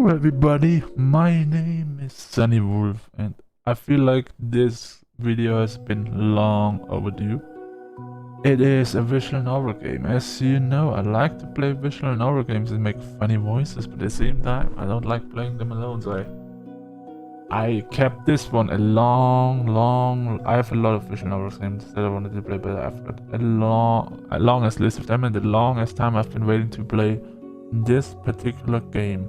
Hello everybody, my name is Sunny Wolf and I feel like this video has been long overdue. It is a visual novel game. As you know, I like to play visual novel games and make funny voices, but at the same time I don't like playing them alone, so I kept this one a long I have a lot of visual novel games that I wanted to play, but I've got a longest list of them, and the longest time I've been waiting to play this particular game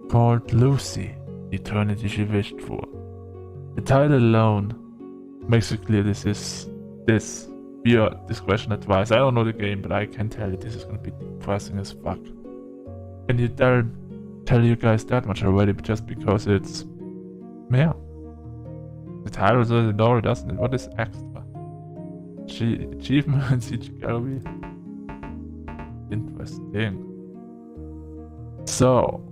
called Lucy, the eternity she wished for. The title alone makes it clear this is via discretion advice. I don't know the game, but I can tell you this is gonna be depressing as fuck. Can you tell you guys that much already, just because it's the title says it already, doesn't it? What is extra? Achievement and CG gallery. Interesting. So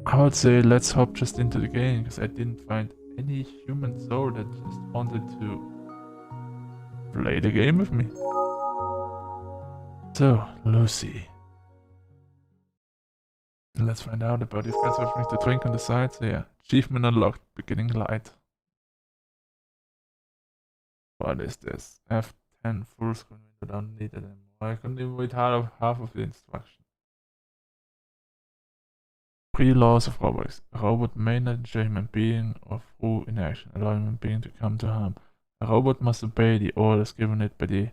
I would say let's hop just into the game, because I didn't find any human soul that just wanted to play the game with me. So, Lucy. Let's find out about if there's something to drink on the side. So yeah, achievement unlocked, beginning light. What is this? F10 full screen window, don't need it anymore. I couldn't even read half of the instructions. 3 laws of robotics. A robot may not injure a human being or through inaction allow a human being to come to harm. A robot must obey the orders given it by the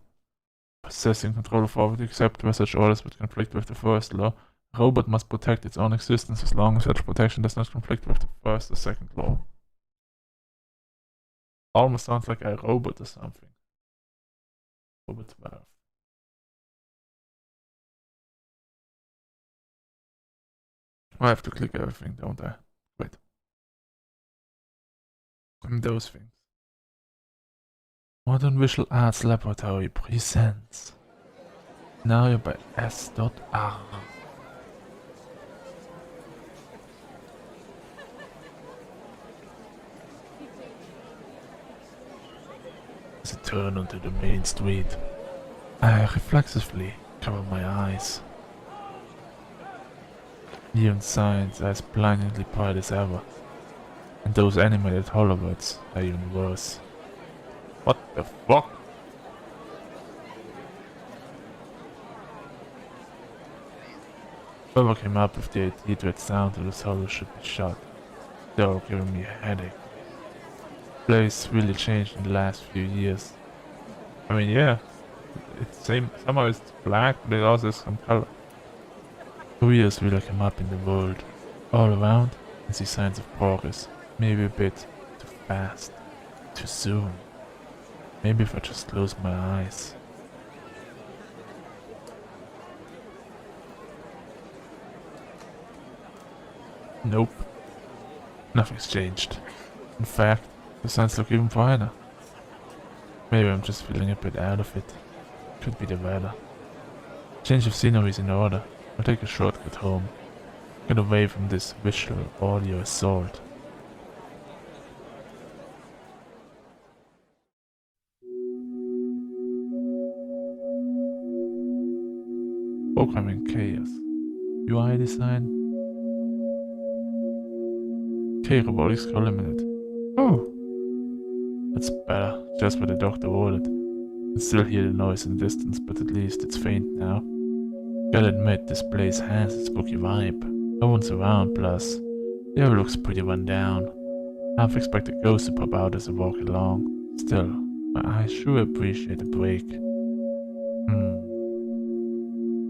possessing control of robot, except where such orders would conflict with the first law. A robot must protect its own existence as long as such protection does not conflict with the first or second law. Almost sounds like a robot or something. Robot 12. I have to click everything, don't I? Wait. Those things. Modern Visual Arts Laboratory presents Scenario by S.R. As I turn onto the main street, I reflexively cover my eyes. Neon signs are as blindingly bright as ever, and those animated holowords are even worse. What the fuck? Whoever came up with the idea to add sound to the solo should be shot. They are giving me a headache. The place really changed in the last few years. I mean, yeah, somehow it's black, but it also has some color. 2 years really come up in the world. All around, I see signs of progress. Maybe a bit too fast, too soon. Maybe if I just close my eyes. Nope. Nothing's changed. In fact, the signs look even brighter. Maybe I'm just feeling a bit out of it. Could be the weather. Change of scenery is in order. I'll take a shortcut home. Get away from this visual audio assault. Programming chaos. UI design. K Robotics Co Limited. Oh! That's better, just what the doctor ordered. I still hear the noise in the distance, but at least it's faint now. Gotta admit, this place has a spooky vibe. No one's around, plus the area looks pretty run down. Half expect a ghost to pop out as I walk along. Still, my eyes sure appreciate a break.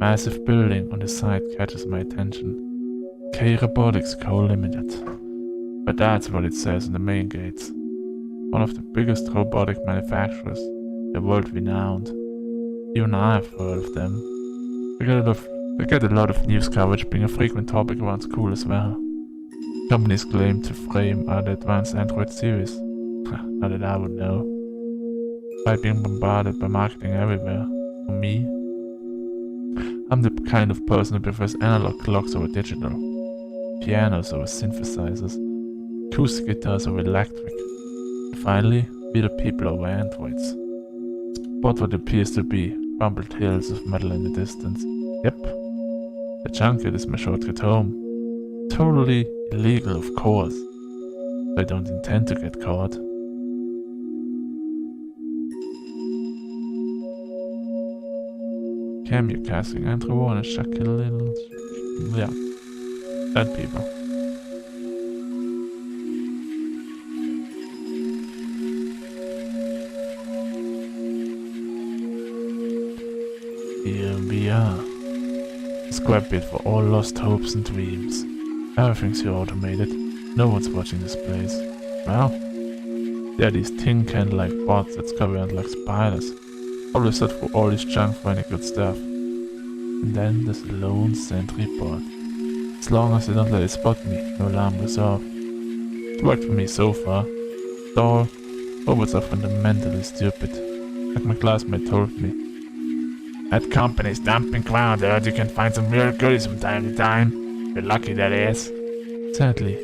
Massive building on the side catches my attention. K Robotics Co Limited. But that's what it says on the main gates. One of the biggest robotic manufacturers. They're world renowned. Even I've heard of them. They get a lot of news coverage, being a frequent topic around school as well. Companies claim to frame the advanced Android series. Not that I would know. By being bombarded by marketing everywhere. For me, I'm the kind of person who prefers analog clocks over digital. Pianos over synthesizers. Acoustic guitars over electric. Finally, we're the people over androids. Spot what appears to be rumbled hills of metal in the distance. Yep, the junket is my shortcut home. totally illegal, of course. I don't intend to get caught. Cameo casting, Andrew Warner, Shaquille Little. Yeah, dead people. Here we are. Scrap it for all lost hopes and dreams. Everything's here automated. No one's watching this place. Well, there are these tin can-like bots that scurry around like spiders. Probably set for all this junk for any good stuff. And then there's a lone sentry bot. As long as they don't let it spot me, no alarm goes off. It worked for me so far. Though, robots are fundamentally stupid. Like my classmate told me. That company's dumping ground dirt, you can find some real goodies from time to time. You're lucky, that is. Sadly,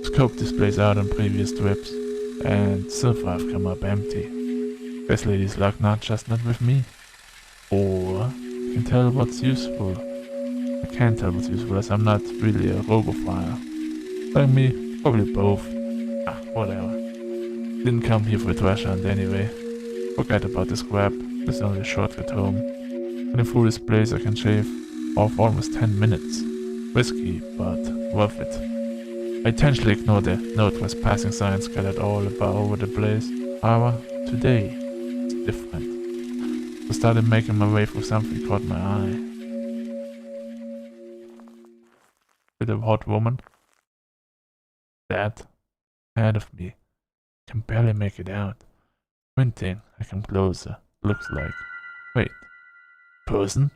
scope displays out on previous trips, and so far I've come up empty. This lady's luck not with me. Or I can tell what's useful. I can't tell what's useful as I'm not really a robophile. Like me, probably both. Whatever. Didn't come here for a treasure hunt anyway. Forget about this crap, there's only a shortcut home. Getting through this place I can shave off almost 10 minutes. Risky, but worth it. I intentionally ignored the no trespassing signs scattered all about over the place. However, today it's different. So I started making my way through something caught my eye. With a hot woman. That ahead of me. Can barely make it out. Squinting, I come closer. Looks like. Wait. Person?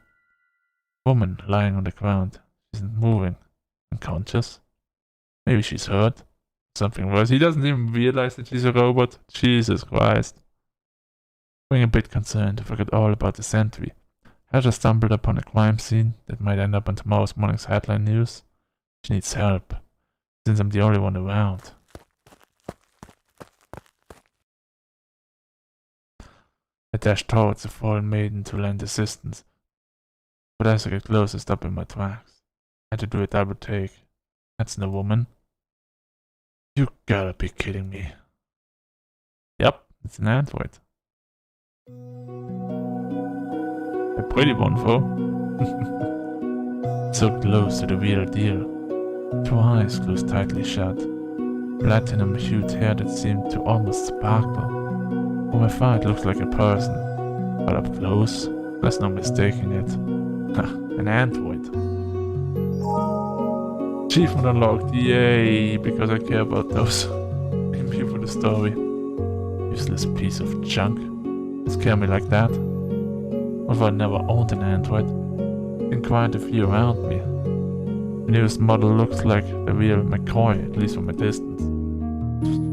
Woman lying on the ground. She isn't moving. Unconscious? Maybe she's hurt. Something worse. He doesn't even realize that she's a robot. Jesus Christ. Being a bit concerned, I forgot all about the sentry. I just stumbled upon a crime scene that might end up on tomorrow's morning's headline news. She needs help, since I'm the only one around. I dashed towards the fallen maiden to lend assistance, but as I get close I stop in my tracks. I had to do a double take. That's no woman. You gotta be kidding me. Yep, it's an android. A pretty one, though. So close to the real deal. 2 eyes closed tightly shut. Platinum-hued hair that seemed to almost sparkle. From afar it looks like a person, but up close, there's no mistaking it. An android. Achievement unlocked, yay, because I care about those. I'm here for the story. Useless piece of junk. Scare me like that. Although I never owned an android, and quite a few around me. The newest model looks like the real McCoy, at least from a distance.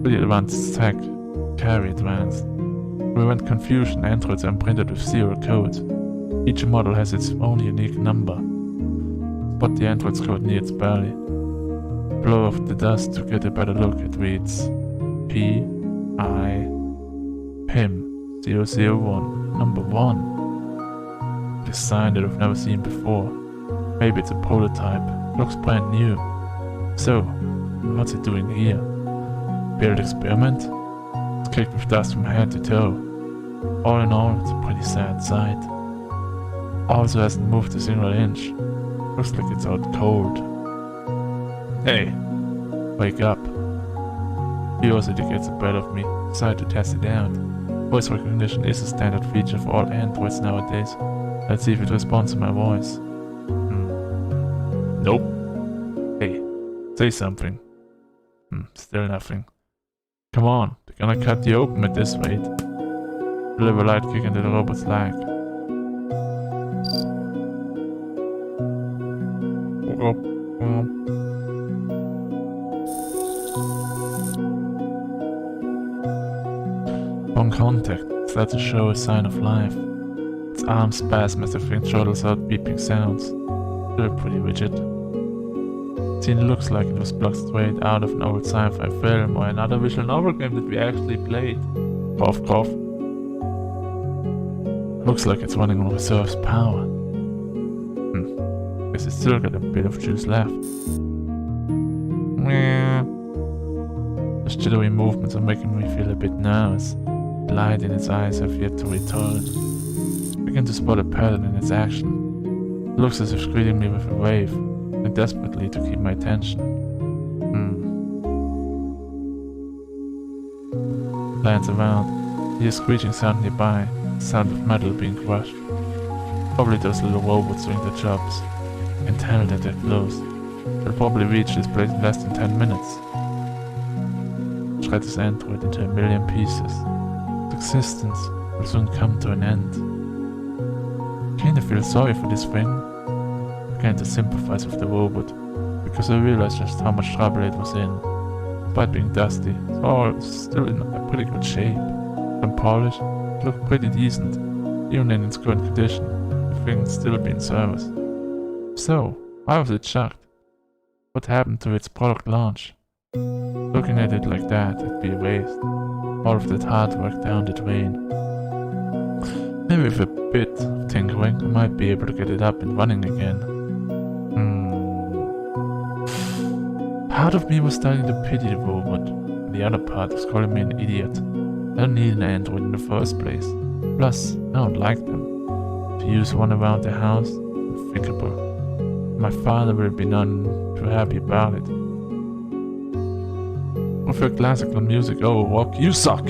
Pretty advanced tech, very advanced. To prevent confusion, androids are imprinted with 0 code. Each model has its own unique number. Spot the android's code near its belly. Blow off the dust to get a better look. It reads P.I. PIM 001, number 1. It is a sign that I've never seen before. Maybe it's a prototype. Looks brand new. So, what's it doing here? Failed experiment? It's caked with dust from head to toe. All in all, it's a pretty sad sight. Also hasn't moved a single inch. Looks like it's out cold. Hey, wake up. Curiosity gets the better of me. Decide to test it out. Voice recognition is a standard feature for all androids nowadays. Let's see if it responds to my voice. Nope. Hey, say something. Still nothing. Come on, they're gonna cut you open at this rate. Deliver a light kick into the robot's leg. On contact, starts to show a sign of life. Its arm spasms as the thing chortles out beeping sounds. Still pretty rigid. The scene looks like it was plucked straight out of an old sci-fi film or another visual novel game that we actually played. Cough cough. Looks like it's running on reserve's power. Guess it's still got a bit of juice left. The jittery movements are making me feel a bit nervous. The light in its eyes have yet to return. I begin to spot a pattern in its action. It looks as if greeting me with a wave, and desperately to keep my attention. Glance around, hear a screeching sound nearby, the sound of metal being crushed. Probably those little robots doing their jobs. I can tell that they're close. They'll probably reach this place in less than 10 minutes. Shred this android into a million pieces. Its existence will soon come to an end. I kinda feel sorry for this thing. I began to sympathize with the robot, because I realized just how much trouble it was in. Despite being dusty, it's all still in a pretty good shape. When polished, it looked pretty decent. Even in its current condition, the thing would still be in service. So, why was it shocked? What happened to its product launch? Looking at it like that, it'd be a waste. All of that hard work down the drain. Maybe with a bit of tinkering, I might be able to get it up and running again. Part of me was starting to pity the robot, and the other part was calling me an idiot. I don't need an android in the first place. Plus, I don't like them. To use one around the house, unthinkable. My father will be none too happy about it. With your classical music, oh Rock, you suck!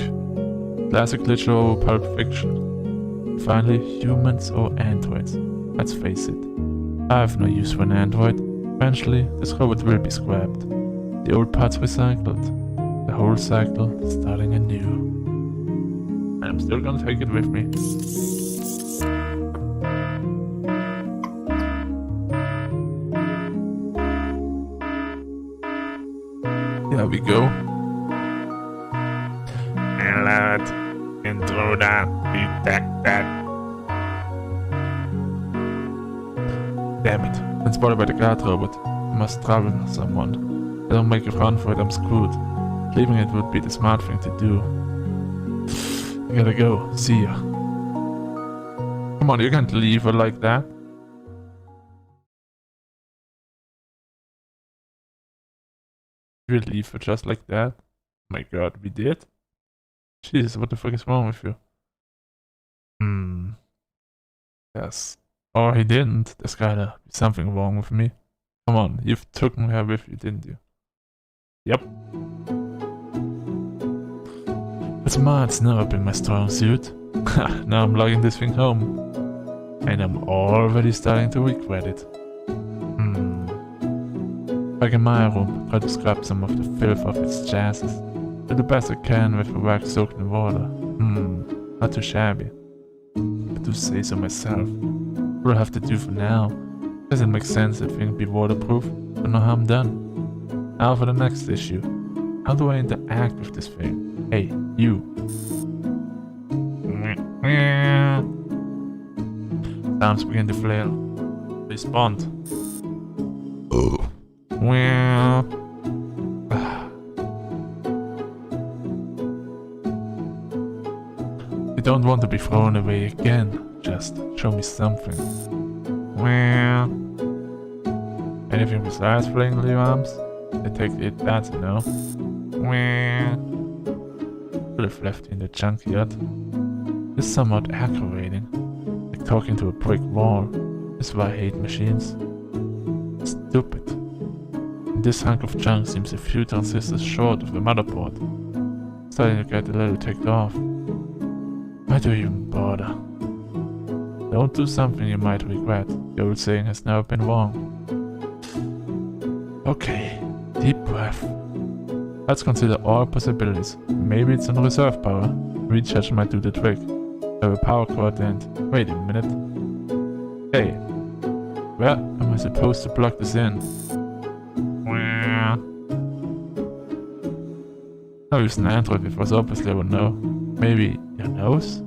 Classic literature or Pulp Fiction. Finally, humans or androids. Let's face it. I have no use for an android. Eventually, this robot will be scrapped. The old parts recycled. The whole cycle starting anew. And I'm still gonna take it with me. There we go. Alert! Intruder detected. Damn it. Been spotted by the guard robot. I must travel with someone. If I don't make a run for it, I'm screwed. Leaving it would be the smart thing to do. I gotta go. See ya. Come on, you can't leave her like that. You will leave her just like that? Oh my god, we did? Jesus, what the fuck is wrong with you? Yes. Or he didn't. There's gotta be something wrong with me. Come on, you've taken her with you, didn't you? Yep. But smart's never been my strong suit. Now I'm lugging this thing home. And I'm already starting to regret it. Back in my room, try to scrub some of the filth off its chassis. Do the best I can with the wax soaked in water. Not too shabby. I do say so myself. What I'll have to do for now. Doesn't make sense that thing be waterproof, but no harm done. Now for the next issue. How do I interact with this thing? Hey, you. Arms begin to flail. Respond. Oh. You don't want to be thrown away again. Just show me something. Anything besides flailing your arms? I take it that's a no. Could have left you in the junkyard. It's somewhat aggravating. Like talking to a brick wall. That's why I hate machines. Stupid. And this hunk of junk seems a few transistors short of the motherboard. Starting to get a little ticked off. Why do you even bother? Don't do something you might regret. The old saying has never been wrong. Okay, deep breath. Let's consider all possibilities. Maybe it's on reserve power. Recharge might do the trick. I have a power cord and... Wait a minute. Hey. Where am I supposed to plug this in? No use an android, it was obviously I would know. Maybe your nose?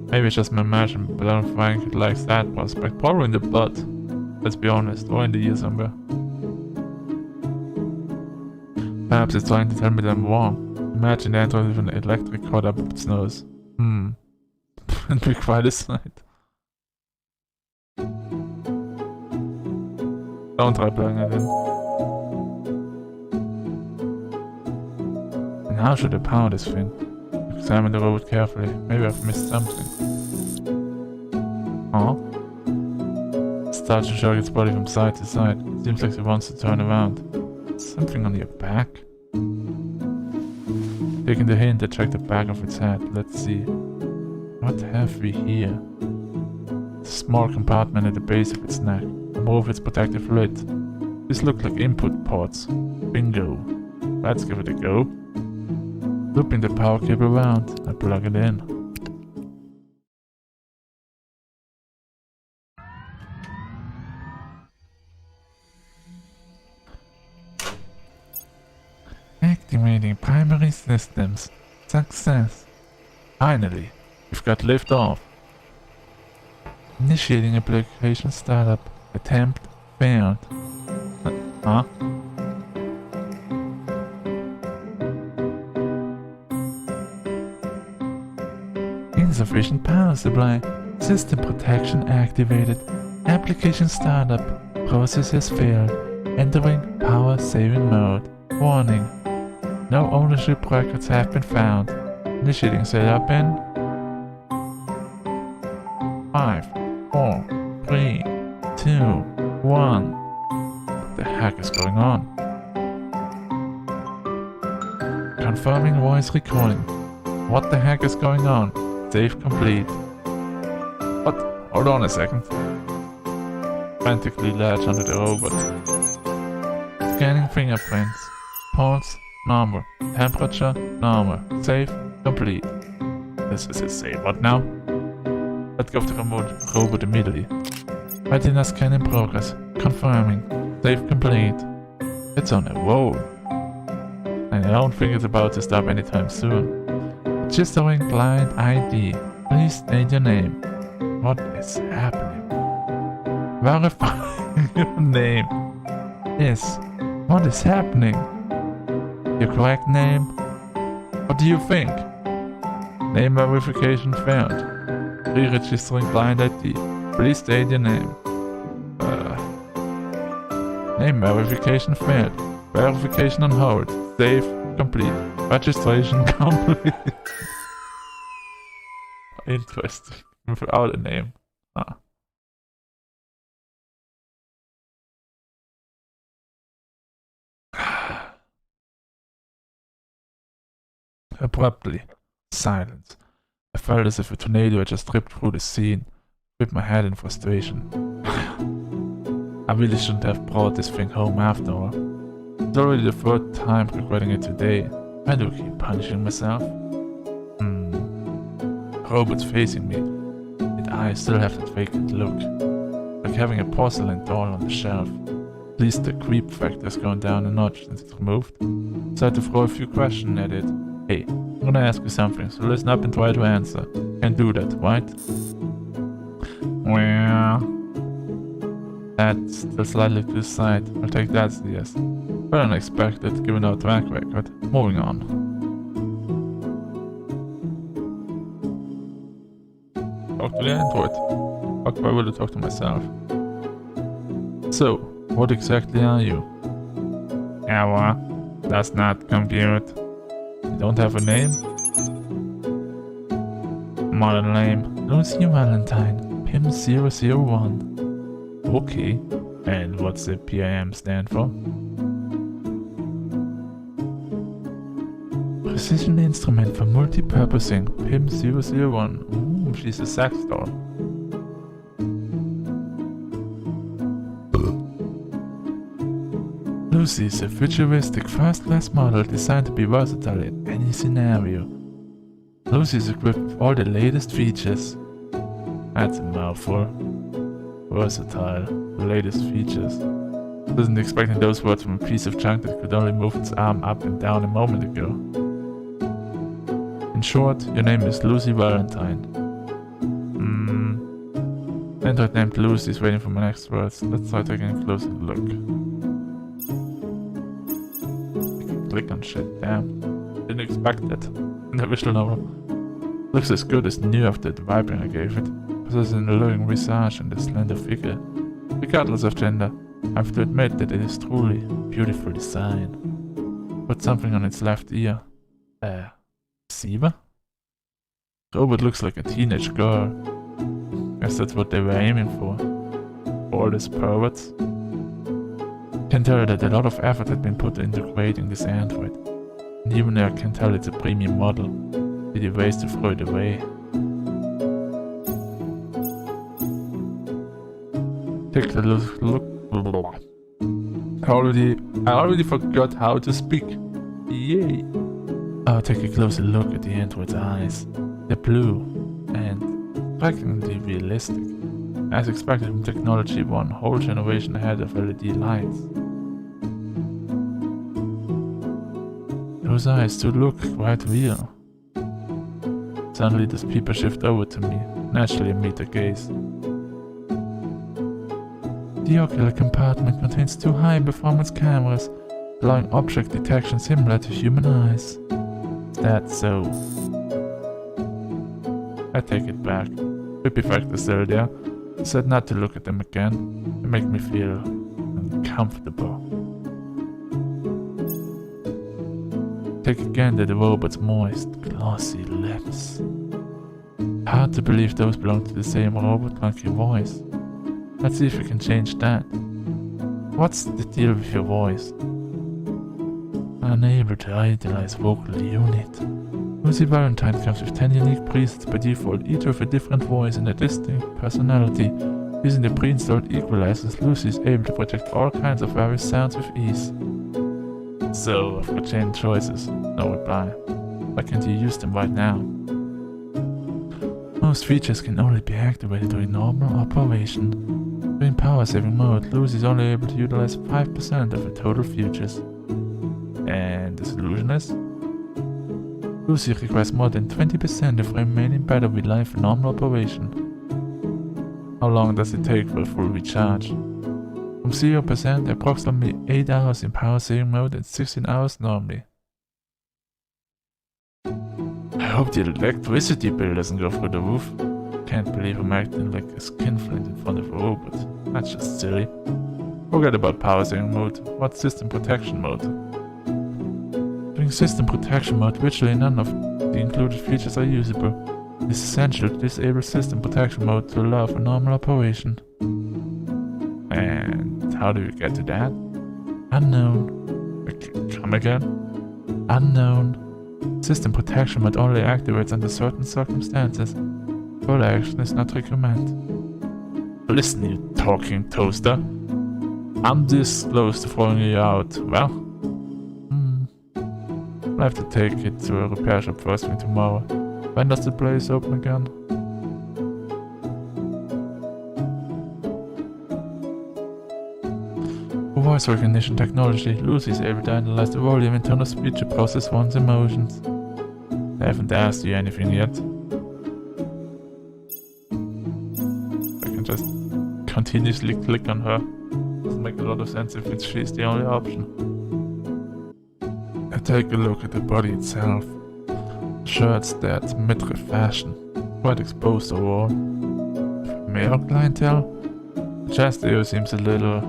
Maybe it's just my imagination, but I don't think it likes that prospect. Probably in the butt, let's be honest, or in the ear somewhere. Perhaps it's trying to tell me that I'm wrong. Imagine the android with an electric cord up its nose. It'd be quite a sight. Don't try plugging it in. And how should I power this thing? Examine the robot carefully. Maybe I've missed something. Huh? Starts to shake its body from side to side. Seems like it wants to turn around. Something on your back? Taking the hint, I check the back of its head. Let's see. What have we here? A small compartment at the base of its neck. Remove its protective lid. These look like input ports. Bingo. Let's give it a go. Looping the power cable around, I plug it in. Activating primary systems. Success. Finally, we've got lift off. Initiating application startup. Attempt failed. Huh? Insufficient power supply. System protection activated. Application startup. Process has failed. Entering power saving mode. Warning. No ownership records have been found. Initiating setup in 5, 4, 3, 2, 1. What the heck is going on? Confirming voice recording. What the heck is going on? Save complete. What? Hold on a second. Frantically latch onto the robot. Scanning fingerprints. Pulse, normal. Temperature, normal. Save, complete. This is a save. What now? Let go of the remote robot immediately. Retina scan in progress. Confirming. Save complete. It's on a roll. And I don't think it's about to stop anytime soon. Registering client ID. Please state your name. What is happening? Verifying your name. Yes. What is happening? Your correct name? What do you think? Name verification failed. Re-registering client ID. Please state your name. Name verification failed. Verification on hold. Save complete. Registration complete. Interesting. Without a name. Ah. Abruptly, silence. I felt as if a tornado had just ripped through the scene, ripped my head in frustration. I really shouldn't have brought this thing home after all. It's already the third time regretting it today. Why do I keep punishing myself? Robot's facing me. Its eyes still have that vacant look. Like having a porcelain doll on the shelf. At least the creep factor has gone down a notch since it's removed. So I had to throw a few questions at it. Hey, I'm gonna ask you something, so listen up and try to answer. Can't do that, right? Well, that's still slightly to the side. I'll take that as a yes. Better than expected, given our track record. Moving on. Talk to the android. Fuck, why would I talk to myself? So, what exactly are you? Error. Does not compute. You don't have a name? Modern name. Lucy Valentine. PIM001. Okay. And what's the PIM stand for? Precision Instrument for Multipurposing. PIM001. Ooh, she's a sex doll. Lucy is a futuristic first-class model designed to be versatile in any scenario. Lucy is equipped with all the latest features. That's a mouthful. Versatile. The latest features. Wasn't expecting those words from a piece of junk that could only move its arm up and down a moment ago. In short, your name is Lucy Valentine. Android named Lucy is waiting for my next words. Let's try taking a closer look. Click on shit, damn. Didn't expect that. In the visual novel. Looks as good as new after the vibing I gave it. Possessing an alluring visage and a slender figure. Regardless of gender, I have to admit that it is truly beautiful design. Put something on its left ear. Receiver? Robot looks like a teenage girl. Guess that's what they were aiming for. All these perverts. Can tell that a lot of effort had been put into creating this android. And even I can tell it's a premium model. Pity ways to throw it away. Take a look. I already forgot how to speak. Yay! I'll take a closer look at the android's eyes. They're blue and strikingly realistic. As expected from technology, one whole generation ahead of LED lights. Those eyes do look quite real. Suddenly this peeper shift over to me. Naturally I meet their gaze. The ocular compartment contains 2 high-performance cameras, allowing object detection similar to human eyes. Is that so? I take it back. Creepy factor still there. I said not to look at them again. They make me feel uncomfortable. Take again at the robot's moist, glossy lips. Hard to believe those belong to the same robot like your voice. Let's see if we can change that. What's the deal with your voice? Unable to idealize vocal unit. Lucy Valentine comes with 10 unique presets by default, each with a different voice and a distinct personality. Using the pre-installed equalizers, Lucy is able to project all kinds of various sounds with ease. So, I've got chain choices. No reply. Why can't you use them right now? Most features can only be activated during normal operation. During power saving mode, Lucy is only able to utilize 5% of the total features. And the solution is? Lucy requires more than 20% of remaining battery life for normal operation. How long does it take for a full recharge? From 0% approximately 8 hours in power saving mode and 16 hours normally. I hope the electricity bill doesn't go through the roof. Can't believe I'm acting like a skinflint in front of a robot. That's just silly. Forget about power saving mode. What's system protection mode? During system protection mode, virtually none of the included features are usable. It is essential to disable system protection mode to allow for normal operation. And how do we get to that? Unknown. Come again? Unknown. System protection mode only activates under certain circumstances. Further action is not recommended. Listen, you talking toaster. I'm this close to throwing you out. Well, I'll have to take it to a repair shop first thing tomorrow. When does the place open again? For voice recognition technology, Lucy is able to analyze the volume and tone of speech to process one's emotions. I haven't asked you anything yet. I can just continuously click on her. Doesn't make a lot of sense if she's the only option. I take a look at the body itself. Shirts that midriff fashion, quite exposed overall. Male clientele? The chest area seems a little...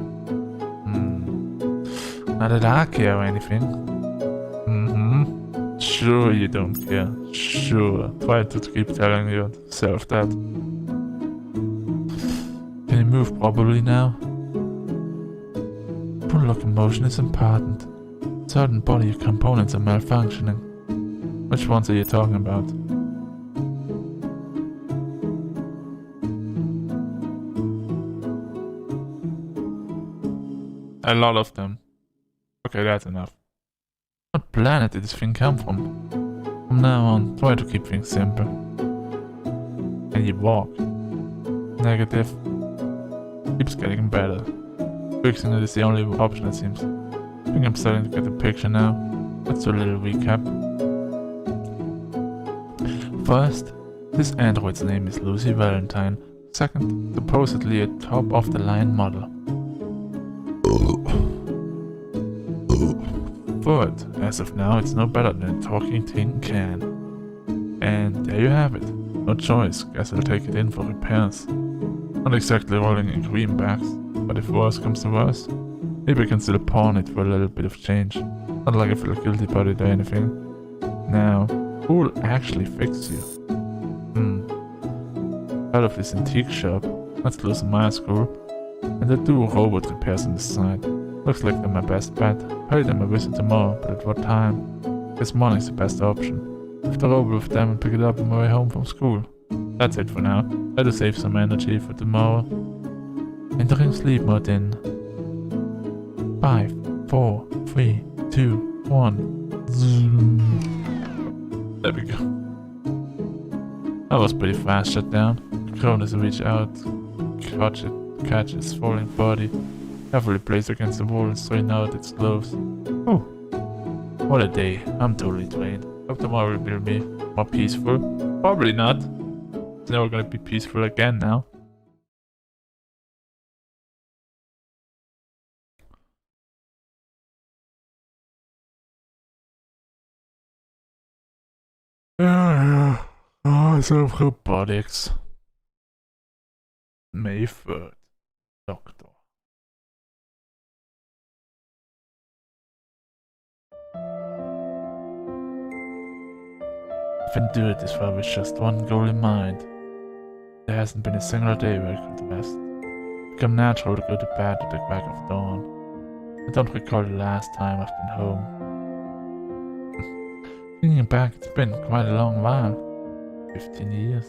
not that I care or anything. Sure you don't care. Sure. Try to keep telling yourself that. Can you move properly now? Full locomotion is important. Certain body components are malfunctioning. Which ones are you talking about? A lot of them. Okay, that's enough. What planet did this thing come from? From now on, try to keep things simple. And you walk. Negative. Keeps getting better. Fixing it is the only option it seems. I think I'm starting to get the picture now. Let's do a little recap. First, this android's name is Lucy Valentine. Second, supposedly a top-of-the-line model. Third, as of now, it's no better than a talking tin can. And there you have it. No choice, guess I'll take it in for repairs. Not exactly rolling in greenbacks, but if worse comes to worse, maybe I can still pawn it for a little bit of change. Not like I feel guilty about it or anything. Now, who will actually fix you? Out of this antique shop, that's close to my school, and they do robot repairs on the side. Looks like they're my best bet. Pay them a visit tomorrow, but at what time? Guess morning's the best option. Leave the robot with them and pick it up on my way home from school. That's it for now. Try to save some energy for tomorrow. Entering sleep mode in 5, 4, 3, 2, 1. Zoom. There we go. That was pretty fast shut down. Cronus reach out, catch its falling body, carefully place against the wall and straighten out its gloves. Oh, what a day. I'm totally drained. Hope tomorrow will be more peaceful. Probably not. It's never gonna be peaceful again now. Self robotics. May 3rd. Doctor. I've endured this far with just one goal in mind. There hasn't been a single day where I could rest. It's become natural to go to bed at the crack of dawn. I don't recall the last time I've been home. Thinking back, it's been quite a long while. 15 years.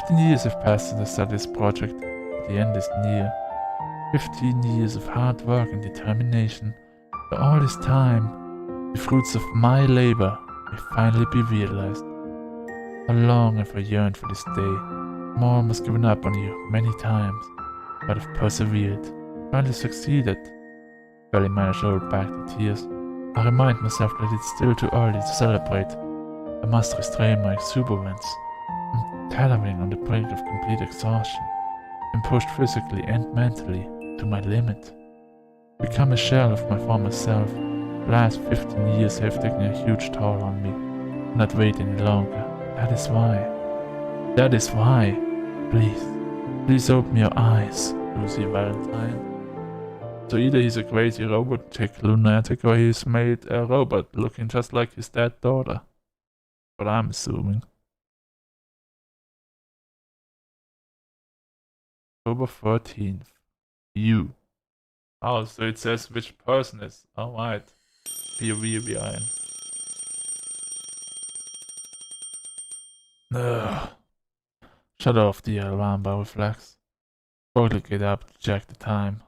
15 years have passed since I started this project. The end is near. 15 years of hard work and determination. For all this time, the fruits of my labor may finally be realized. How long have I yearned for this day? I'm almost given up on you many times, but I've persevered. Finally succeeded. Barely managed to hold back the tears. I remind myself that it's still too early to celebrate. I must restrain my exuberance. I'm teetering on the brink of complete exhaustion. I'm pushed physically and mentally to my limit. Become a shell of my former self. The last 15 years have taken a huge toll on me. I'm not wait any longer. That is why. That is why. Please open your eyes, Lucy Valentine. So either he's a crazy robot chick lunatic or he's made a robot looking just like his dead daughter. What I'm assuming. October 13th. You. Oh, so it says which person is. Alright. POV behind. Ugh. Shut off the alarm by reflex. Quickly get up to check the time.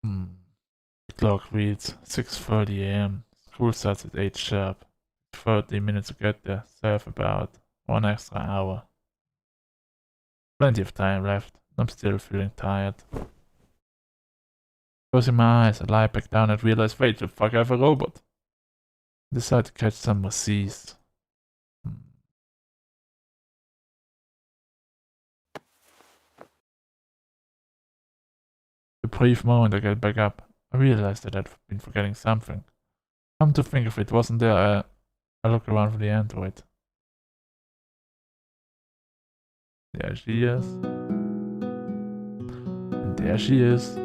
The clock reads 6:30 AM. School starts at 8 sharp. 30 minutes to get there, so I have about 1 extra hour. Plenty of time left. I'm still feeling tired. Closing my eyes, I lie back down and realize, wait, the fuck, I have a robot. I decide to catch some Macies. A brief moment I get back up. I realized that I'd been forgetting something. Come to think of it, wasn't there I look around for the android. There she is. And there she is.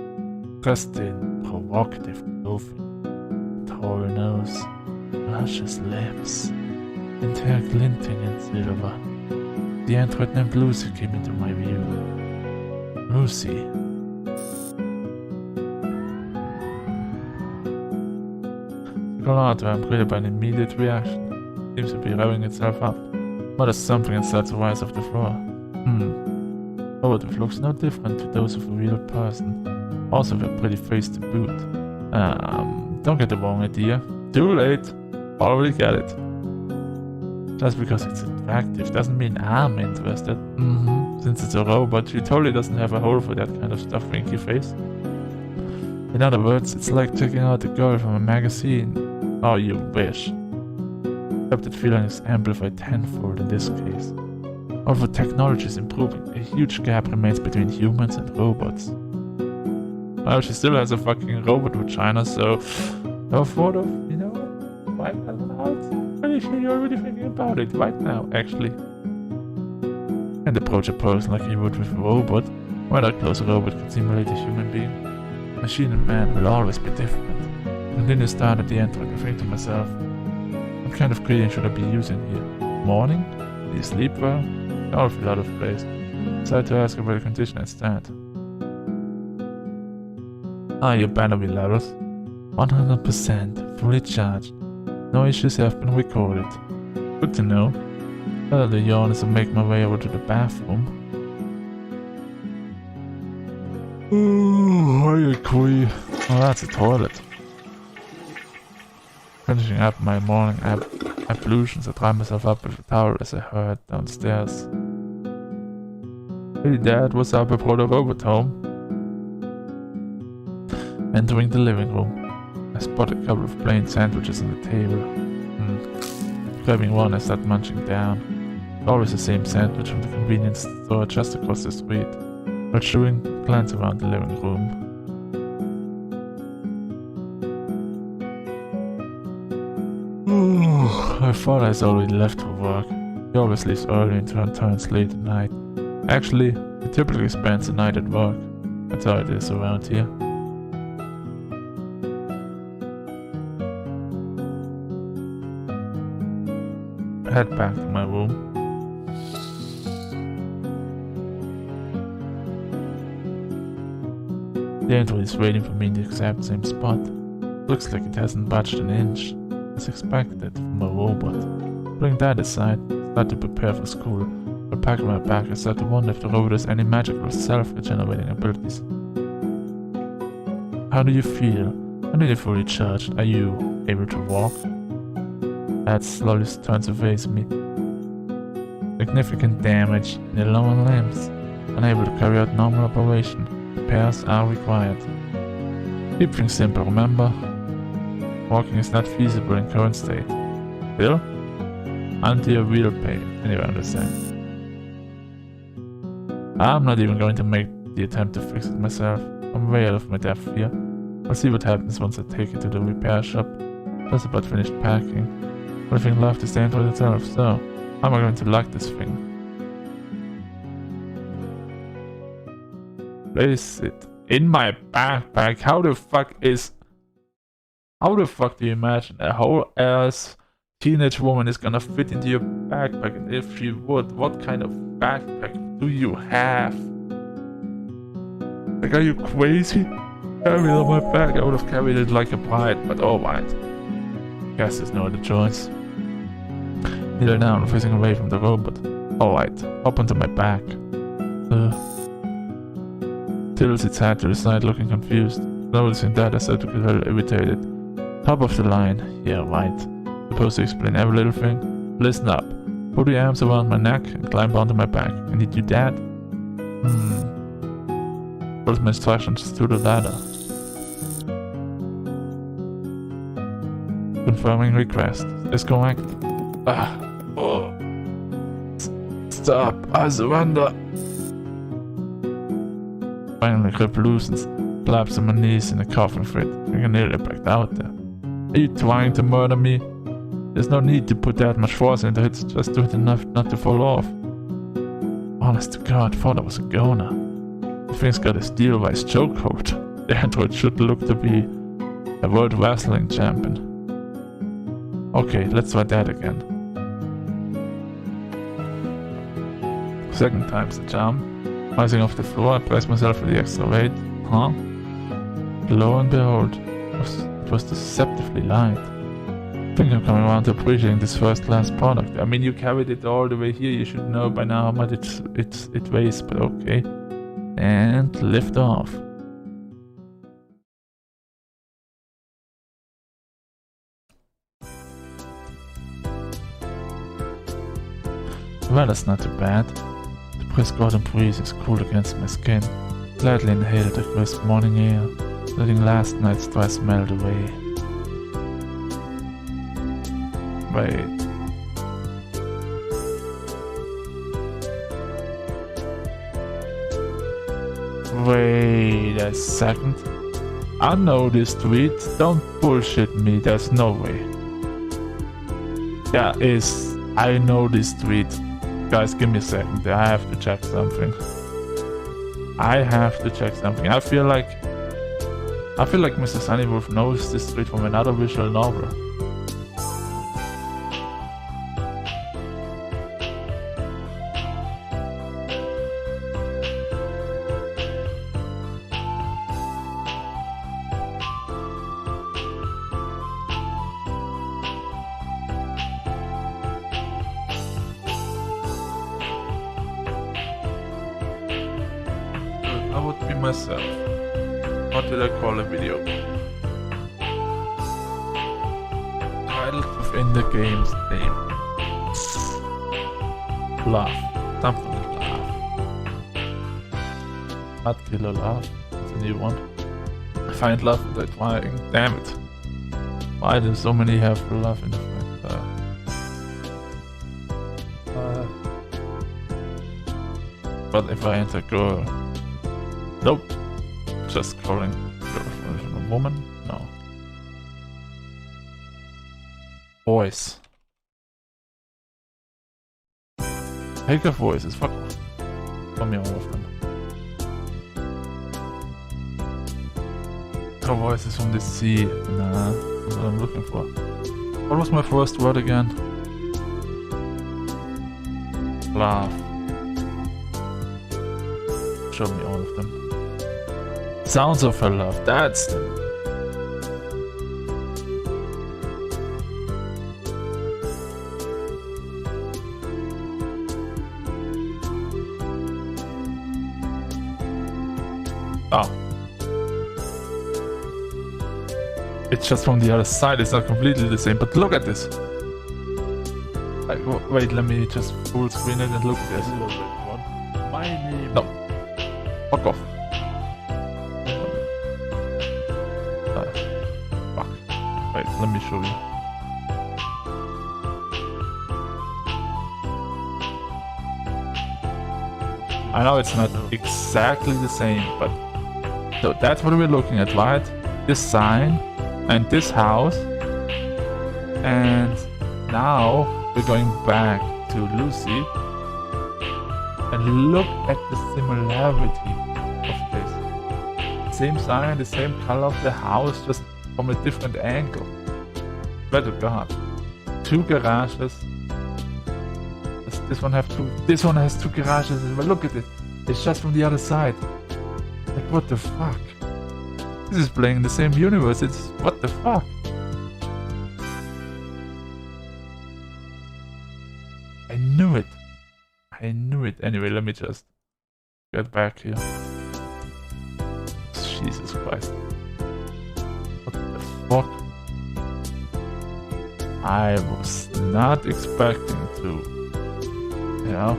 Dressed in provocative clothing. Tall nose. Luscious lips. And hair glinting in silver. The android named Lucy came into my view. Lucy. I'm greeted by an immediate reaction. Seems to be revving itself up. Mutters something and starts to rise off the floor. Robot looks no different to those of a real person. Also with a pretty face to boot. Don't get the wrong idea. Too late. Already got it. Just because it's attractive doesn't mean I'm interested. Since it's a robot, she totally doesn't have a hole for that kind of stuff, winky face. In other words, it's like checking out a girl from a magazine. Oh, you wish. Except that feeling is amplified tenfold in this case. Although technology is improving, a huge gap remains between humans and robots. Well, she still has a fucking robot vagina, so no thought of, why not out? Pretty sure you're already thinking about it right now, actually. and approach a person like you would with a robot. When I close a robot can simulate a human being. Machine and man will always be different. And then you start at the end I think to myself, what kind of gradient should I be using here? Morning? Do you sleep well? I all feel out of place. Decided to ask about the condition instead. Your battery levels? 100%, fully charged. No issues have been recorded. Good to know. Well, the yawn as I make my way over to the bathroom. Oh, I agree. Oh, that's a toilet. Finishing up my morning ablutions, I dry myself up with a towel as I heard downstairs. Hey Dad, what's up? I brought a robot home. Entering the living room, I spot a couple of plain sandwiches on the table. Grabbing one, I start munching down. Always the same sandwich from the convenience store just across the street. While chewing, glance around the living room. I thought I was already left for work. He always leaves early and returns late at night. Actually, he typically spends the night at work. That's how it is around here. I head back to my room. The android is waiting for me in the exact same spot. Looks like it hasn't budged an inch, as expected from a robot. Putting that aside, I start to prepare for school. While packing my bag, I start to wonder if the robot has any magical self-regenerating abilities. How do you feel? When are you fully charged? Are you able to walk? That slowly turns to face me. Significant damage in the lower limbs. Unable to carry out normal operation. Repairs are required. Keep things simple, remember? Walking is not feasible in current state. Still? Until your real pain, anyway, understand. I'm not even going to make the attempt to fix it myself. I'm way out of my depth here. I'll see what happens once I take it to the repair shop. Just about finished packing. Only thing left is the android itself, so how am I going to lock this thing? Place it in my backpack. How the fuck do you imagine a whole ass teenage woman is gonna fit into your backpack? And if she would, what kind of backpack do you have? Like, are you crazy? Carry it on my back. I would have carried it like a pride, but alright. Guess there's no other choice. Kneel down, facing away from the robot. Alright, hop onto my back. Tilts its head to the side, looking confused. Noticing that, I start to get a little irritated. Top of the line. Yeah, right. Supposed to explain every little thing? Listen up. Put your arms around my neck and climb onto my back. Can you do that? Follow my instructions to the ladder. Confirming request. Is correct. Stop. I surrender. Finally, grip loosens. Collapse on my knees in a coughing fit. I can nearly backed out there. Are you trying to murder me? There's no need to put that much force into it. Just do it enough not to fall off. Honest to God, thought I was a goner. The thing's got a steel-wise chokehold. The android should look to be a world wrestling champion. Okay, let's try that again. Second time's the charm. Rising off the floor, I press myself for the extra weight. Huh? Lo and behold, it was deceptively light. I think I'm coming around to appreciating this first-class product. I mean, you carried it all the way here, you should know by now how much it weighs, but okay. And lift off. Well, that's not too bad. The brisk autumn breeze is cool against my skin. Gladly inhale the crisp morning air, letting last night's stress melt away. Wait. Wait a second. I know this tweet. Don't bullshit me. There's no way. I know this tweet. Guys, give me a second. I have to check something. I feel like Mr. Sunnywolf knows this street from another visual novel. I would be myself. What did I call a video? Titled within the game's name. Laugh. Something with laugh. Not kill or laugh. That's a new one. Find love without trying. Damn it. Why do so many have love in different But if I enter girl? Nope. Just scrolling. Girlfriend, a woman? No. Voice. Take a voices. Fuck off. Tell me all of them. Her voices from the sea. Nah, that's what I'm looking for. What was my first word again? Laugh. Show me all of them. Sounds of her love, that's them. Oh. It's just from the other side, it's not completely the same, but look at this. Wait, let me just full screen it and look at this. My name. No. Fuck off. Fuck. Wait, let me show you. I know it's not exactly the same, but so that's what we're looking at, right? This sign and this house, and now we're going back to Lucy and look at the similarity of this. Same sign, the same color of the house, just from a different angle. Swear to God. Two garages. Does this one have two? This one has two garages. But look at it. It's just from the other side. Like, what the fuck? This is playing in the same universe. It's what the fuck? I knew it. I knew it. Anyway, let me just get back here. Jesus Christ. What the fuck? I was not expecting to, you know,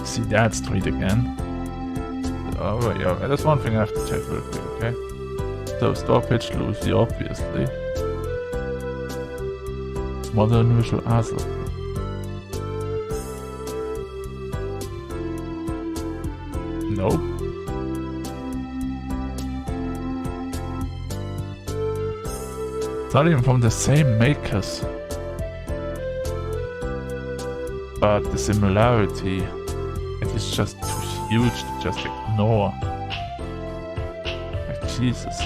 see that street again. Oh, wait, yeah, that's one thing I have to check real quick, okay? So, store page Lucy, obviously. Modern visual arts. Nope. It's not even from the same makers. But the similarity, it is just too huge to just ignore. Like, Jesus.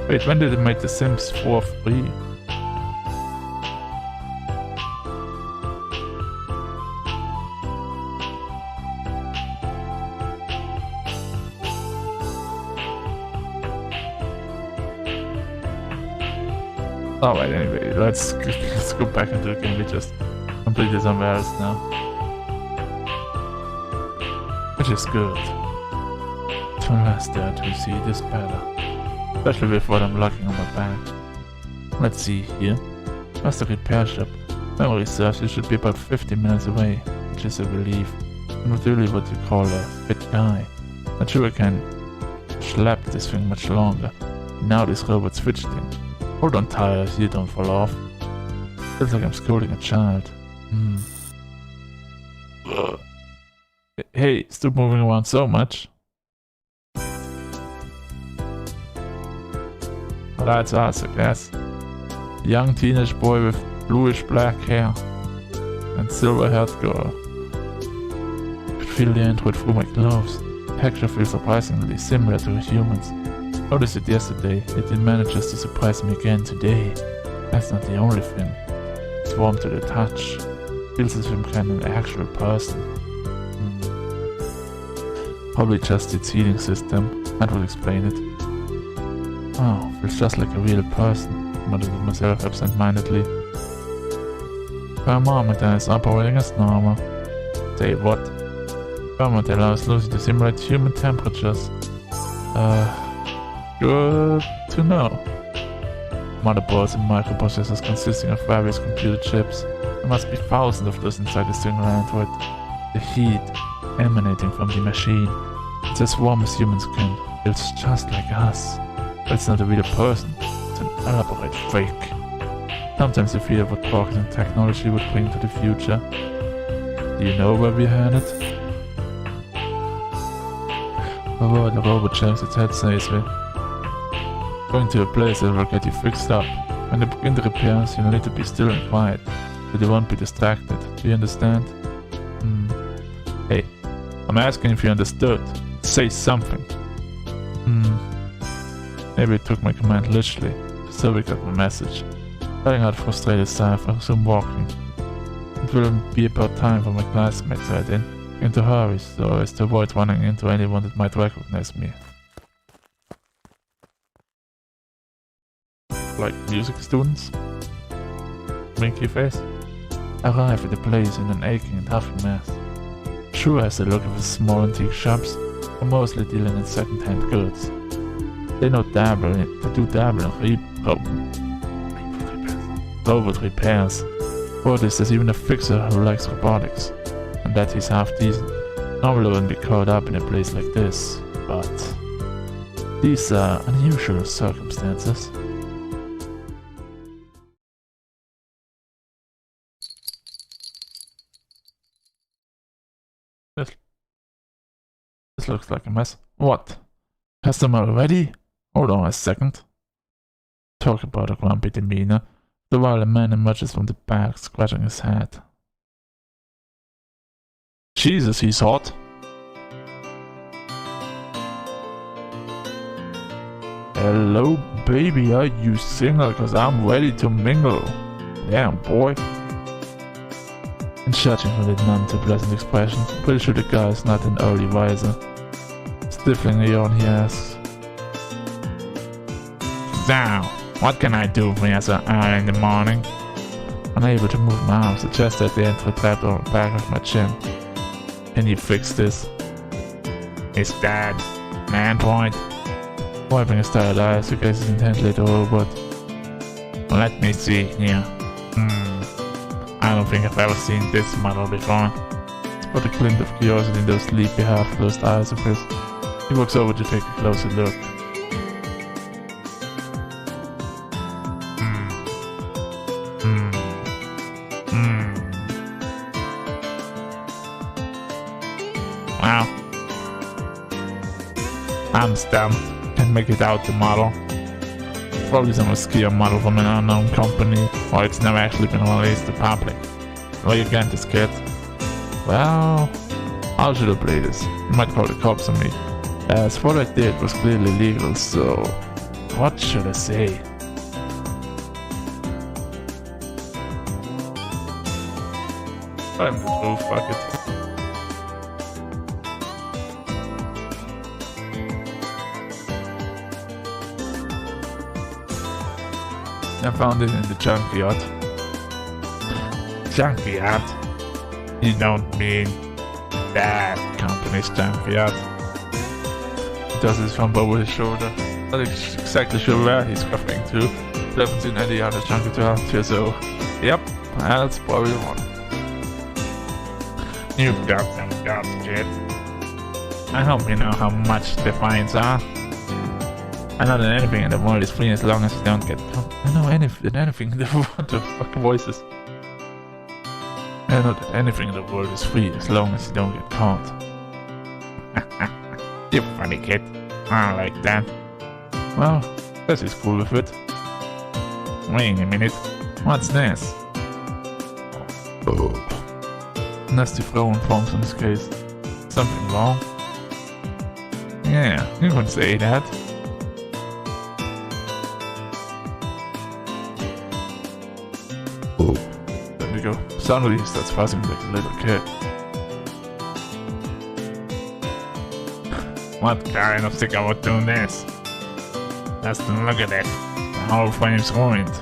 Wait, when did it make The Sims 4 free? Alright, anyway, let's go back into the game. We just completed somewhere else now. Which is good. It's faster to see this better. Especially with what I'm locking on my back. Let's see here. Just a repair shop. Memory serves you should be about 50 minutes away, which is a relief. I'm not really what you call a fit guy. Not sure I can schlep this thing much longer. Now this robot switched thing. Hold on tight so you don't fall off. Feels like I'm scolding a child. Hey, stop moving around so much. Well, that's us, I guess. A young teenage boy with bluish black hair, and silver-haired girl. I could feel the android through my gloves. The texture feels surprisingly similar to humans. Noticed it yesterday, yet it manages to surprise me again today. That's not the only thing. It's warm to the touch. Feels as if I'm kind of an actual person. Probably just its heating system. That will explain it. Oh, feels just like a real person, I muttered to myself absent-mindedly. Thermometer is operating as normal. Say what? Thermometer allows Lucy to simulate human temperatures. Good to know. Motherboards and microprocessors consisting of various computer chips. There must be thousands of those inside a single android. The heat emanating from the machine. It's as warm as human skin. It's just like us. But it's not a real person. It's an elaborate fake. Sometimes I fear what progress and technology would bring to the future. Do you know where we're headed? Oh, the robot shakes its head sagely. Going to a place that will get you fixed up. When they begin the repairs, you'll need to be still and quiet, so they won't be distracted. Do you understand? Hey, I'm asking if you understood. Say something. Maybe it took my command literally, so we got my message. Letting out frustrated sigh, I resume walking. It will be about time for my classmates to head in to hurry, so as to avoid running into anyone that might recognize me. Like music students? Winky face? Arrive at the place in an aching and huffy mess. Sure has the look of his small antique shops, but mostly dealing in second-hand goods. They do dabble in robot repairs. For this, there's even a fixer who likes robotics, and that he's half decent. Normally I wouldn't be caught up in a place like this, but these are unusual circumstances. This looks like a mess. What? Customer already? Hold on a second. Talk about a grumpy demeanor, the while a man emerges from the back, scratching his head. Jesus, he's hot. Hello, baby, are you single? Cause I'm ready to mingle. Damn, boy. And judging from the none too pleasant expression, pretty sure the guy is not an early riser. Stifling a yawn, he asks. Now, what can I do for you so early in the morning? Unable to move my arms, I just at the entry tapped on the back of my chin. Can you fix this? Is that man point? Wiping his tired eyes, he gazes intently at the robot. Let me see here. I don't think I've ever seen this model before. Spot a glint of curiosity in those sleepy, half-closed eyes of his. He walks over to take a closer look. Wow. I'm stumped. Can't make it out the model. Probably some obscure model from an unknown company, or it's never actually been released to public. Where you get this kid? Well, how should I play this? You might call the cops on me. As what I did was clearly legal, so what should I say? I'm the truth, fuck it. I found it in the junkyard. Junkyard? You don't mean that company's junkyard? He does his thumb over his shoulder. Not exactly sure where he's referring to. Haven't seen any other junkyard here, so yep, that's probably the one. You've got them guts, kid. I hope you know how much the fines are. I know that anything in the world is free as long as you don't get caught. I know anything in the world. What the fuck voices? I know that anything in the world is free as long as you don't get caught. You funny kid. I like that. Well, this is cool with it. Wait a minute. What's this? Nasty throwing forms in this case. Something wrong? Yeah, you could say that. There we go. Suddenly he starts fussing like a little kid. What kind of sicko would do this? Just look at it. The whole frame's ruined.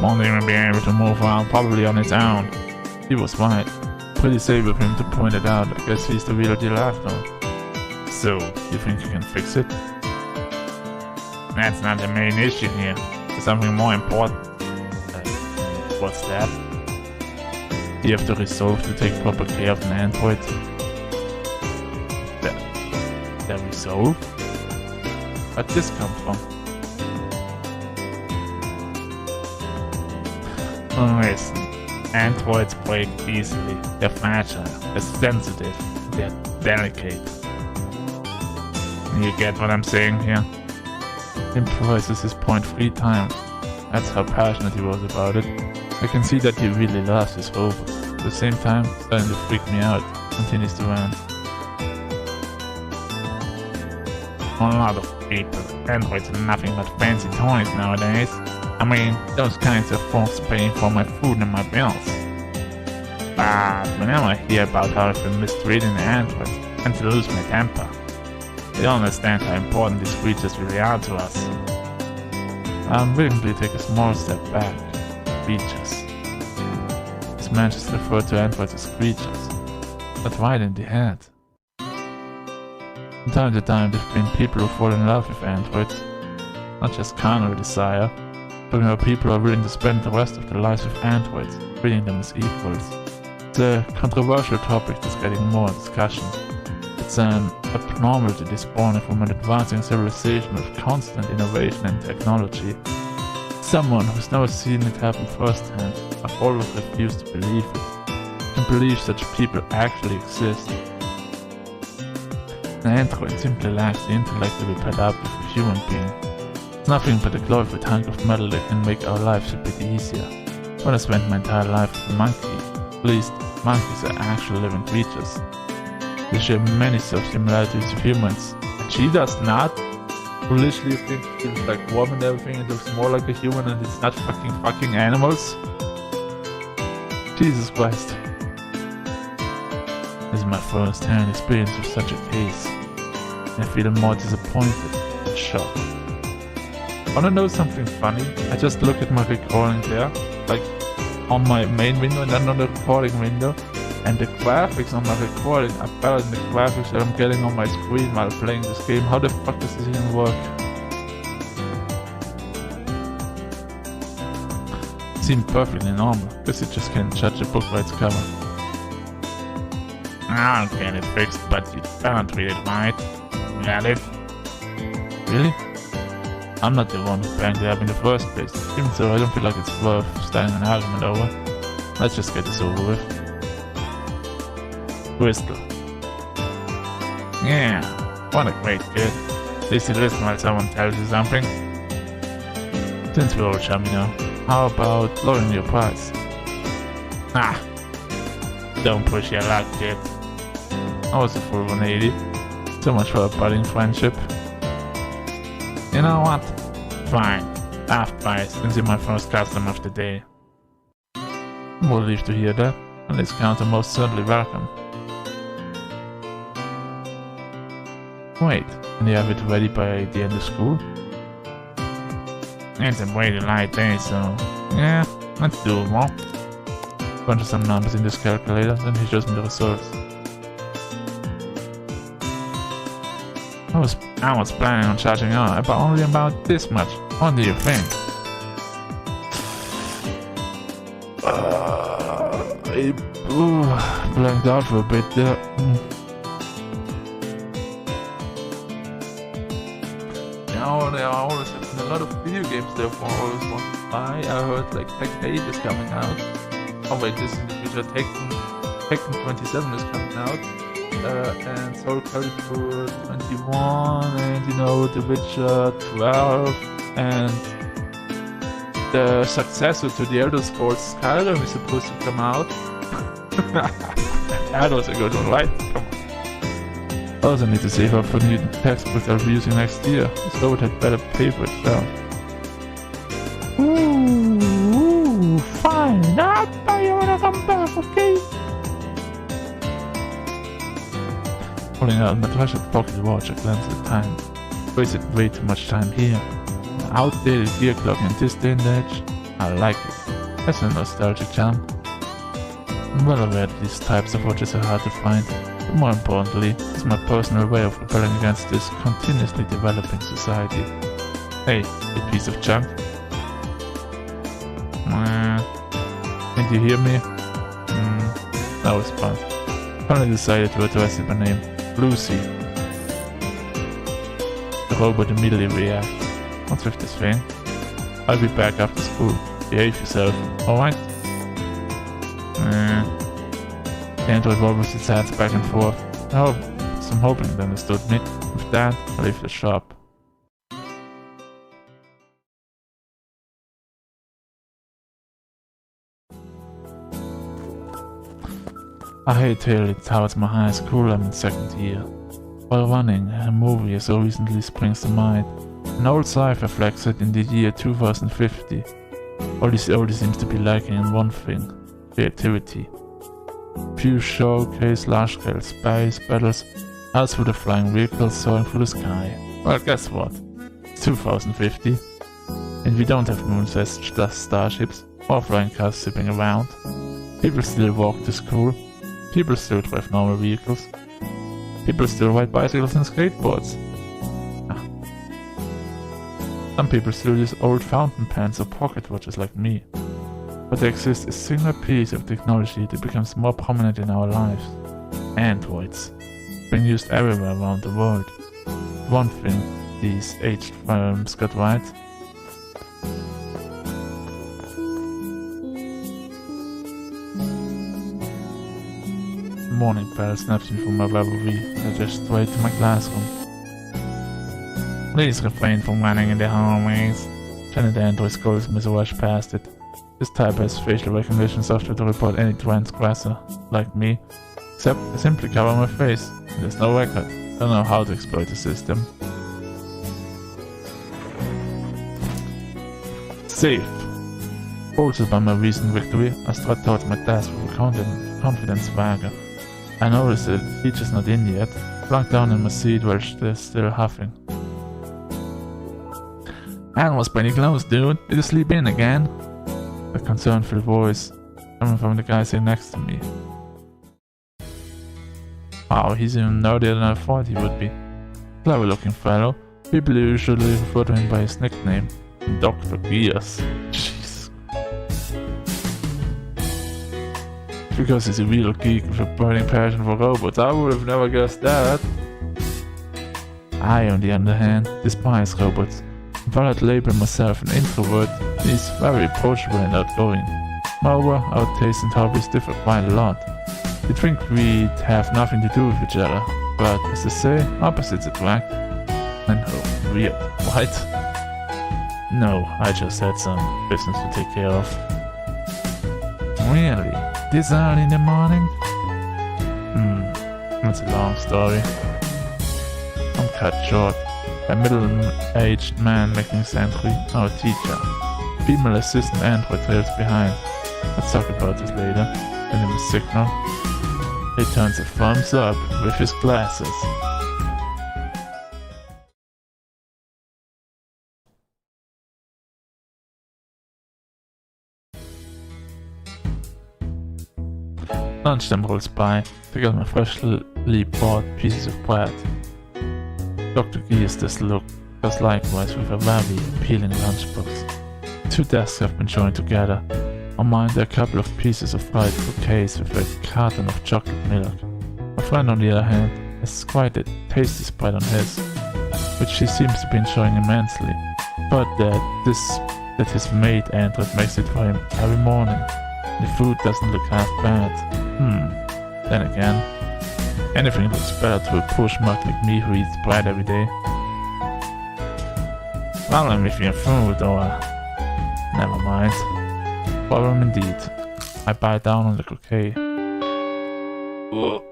Won't even be able to move around, probably on its own. He was right. Pretty safe of him to point it out. I guess he's the real deal after all. So, you think you can fix it? That's not the main issue here. There's something more important. What's that? You have to resolve to take proper care of an android. The resolve? Where'd this come from? Oh, listen. Androids break easily. They're fragile. They're sensitive. They're delicate. You get what I'm saying here? He improvises his point 3 times. That's how passionate he was about it. I can see that he really loves his robots. At the same time, starting to freak me out. Continues to rant. A lot of people. Androids are nothing but fancy toys nowadays. I mean, those kinds of folks paying for my food and my bills. But whenever I hear about how I've been mistreating the androids, I tend to lose my temper. They don't understand how important these creatures really are to us. I'm willing to take a small step back. Creatures. These men just refer to androids as creatures, but right in the head. From time to time, there have been people who fall in love with androids, not just carnal desire, but people are willing to spend the rest of their lives with androids, treating them as equals. It's a controversial topic that's getting more discussion. It's an abnormality spawning from an advancing civilization with constant innovation and technology. Someone who's never seen it happen firsthand, I've always refused to believe it. And believe such people actually exist. An android simply lacks the intellect to be paired up with a human being. It's nothing but a glorified hunk of metal that can make our lives a bit easier. When I spent my entire life with a monkey, at least monkeys are actual living creatures. They share many similarities to humans, and she does not. Who literally thinks it's like warm and everything and looks more like a human and it's not fucking animals? Jesus Christ. This is my first hand experience with such a case. I feel more disappointed and shocked. Wanna know something funny? I just look at my recording there, like on my main window and then on the recording window, and the graphics on my recording are better than the graphics that I'm getting on my screen while playing this game. How the fuck does this even work? It seemed perfectly normal. Guess you just can't judge a book by its cover. I'll get it fixed, but you better treat it right. Got it? Really? I'm not the one who banged it up in the first place. Even so, I don't feel like it's worth starting an argument over. Let's just get this over with. Crystal. Yeah, what a great kid. At least you listen while someone tells you something. Since we're all chummy now, how about lowering your price? Ah, don't push your luck, kid. I was a full 180. So much for a budding friendship. You know what? Fine. Half price since you're my first customer of the day. I'm relieved to hear that. A discount are most certainly welcome. Wait, and you have it ready by the end of school? It's a pretty light day, so yeah, that's doable. Bunch of some numbers in this calculator, then he shows me the results. I was planning on charging her, but only about this much. What do you think? I blanked out for a bit there. You know, there are always a lot of video games there for always want to buy. I heard like Tekken 8 is coming out. Oh wait, this is in the future. Tekken 27 is coming out. And Soul Calibur 21, and you know, The Witcher 12, and the successor to the Elder Scrolls Skyrim is supposed to come out. That was a good one, right? Come on. Also need to save up for new textbooks I'll be using next year, so it had better pay for itself. Ooh, fine, I'll buy you when I come back, okay? Pulling out my treasured pocket watch, I glanced at the time. Wasted way too much time here. An outdated gear clock in this day and age. I like it. That's a nostalgic charm. I'm well aware that these types of watches are hard to find, but more importantly, it's my personal way of rebelling against this continuously developing society. Hey, you piece of junk. Can you hear me? No response. Finally decided to address it by name. Lucy. The robot immediately reacts. What's with this thing? I'll be back after school. Behave yourself, alright? The android wobbles its hands back and forth. I'm hoping it understood me. With that, I leave the shop. I hightailed it towards my high school. I'm in second year. While running, a movie as so recently springs to mind. An old sci-fi flick set in the year 2050. All this only seems to be lacking in one thing: creativity. Few showcase large-scale space battles, as for the flying vehicles soaring through the sky. Well, guess what? It's 2050, and we don't have moon-sized starships or flying cars zipping around. People still walk to school. People still drive normal vehicles. People still ride bicycles and skateboards. Some people still use old fountain pens or pocket watches like me. But there exists a single piece of technology that becomes more prominent in our lives. Androids. Being used everywhere around the world. One thing these aged films got right. The morning bell snaps me from my reverie. I dash straight to my classroom. Please refrain from running in the hallways. Janet Android scolds me as I rush past it. This type has facial recognition software to report any transgressor, like me, except I simply cover my face. There's no record. Don't know how to exploit the system. Safe. Bolted by my recent victory, I strut towards my desk with a confident swagger. I notice that the teacher's not in yet, flung down in my seat while still huffing. "I was pretty close, dude. Did you sleep in again?" A concerned-filled voice coming from the guy sitting next to me. Wow, he's even nerdier than I thought he would be. Clever-looking fellow. People usually refer to him by his nickname, Dr. Gears. Jeez. Because he's a real geek with a burning passion for robots, I would have never guessed that. I, on the other hand, despise robots. While I'd label myself an introvert, he's very approachable and outgoing. Moreover, our tastes and hobbies differ quite a lot. You'd think we'd have nothing to do with each other, but as they say, opposites attract. And oh, weird, what? No, I just had some business to take care of. Really? This early in the morning? That's a long story. I'm cut short. A middle-aged man making his entry, our teacher. Female assistant android trails behind. Let's talk about this later. Send him a signal. He turns a thumbs up with his glasses. Lunchtime rolls by. Pick out my freshly bought pieces of bread. Dr. Gears does likewise with a very appealing lunchbox. Two desks have been joined together. On mine there are a couple of pieces of fried bouquets with a carton of chocolate milk. My friend on the other hand has quite a tasty spread on his, which he seems to be enjoying immensely, but that his maid android makes it for him every morning. The food doesn't look half bad. Then again, anything looks better to a poor schmuck like me who eats bread every day. Well, I'm with your food, or... Never mind. Problem indeed. I bite down on the croquet. Ugh.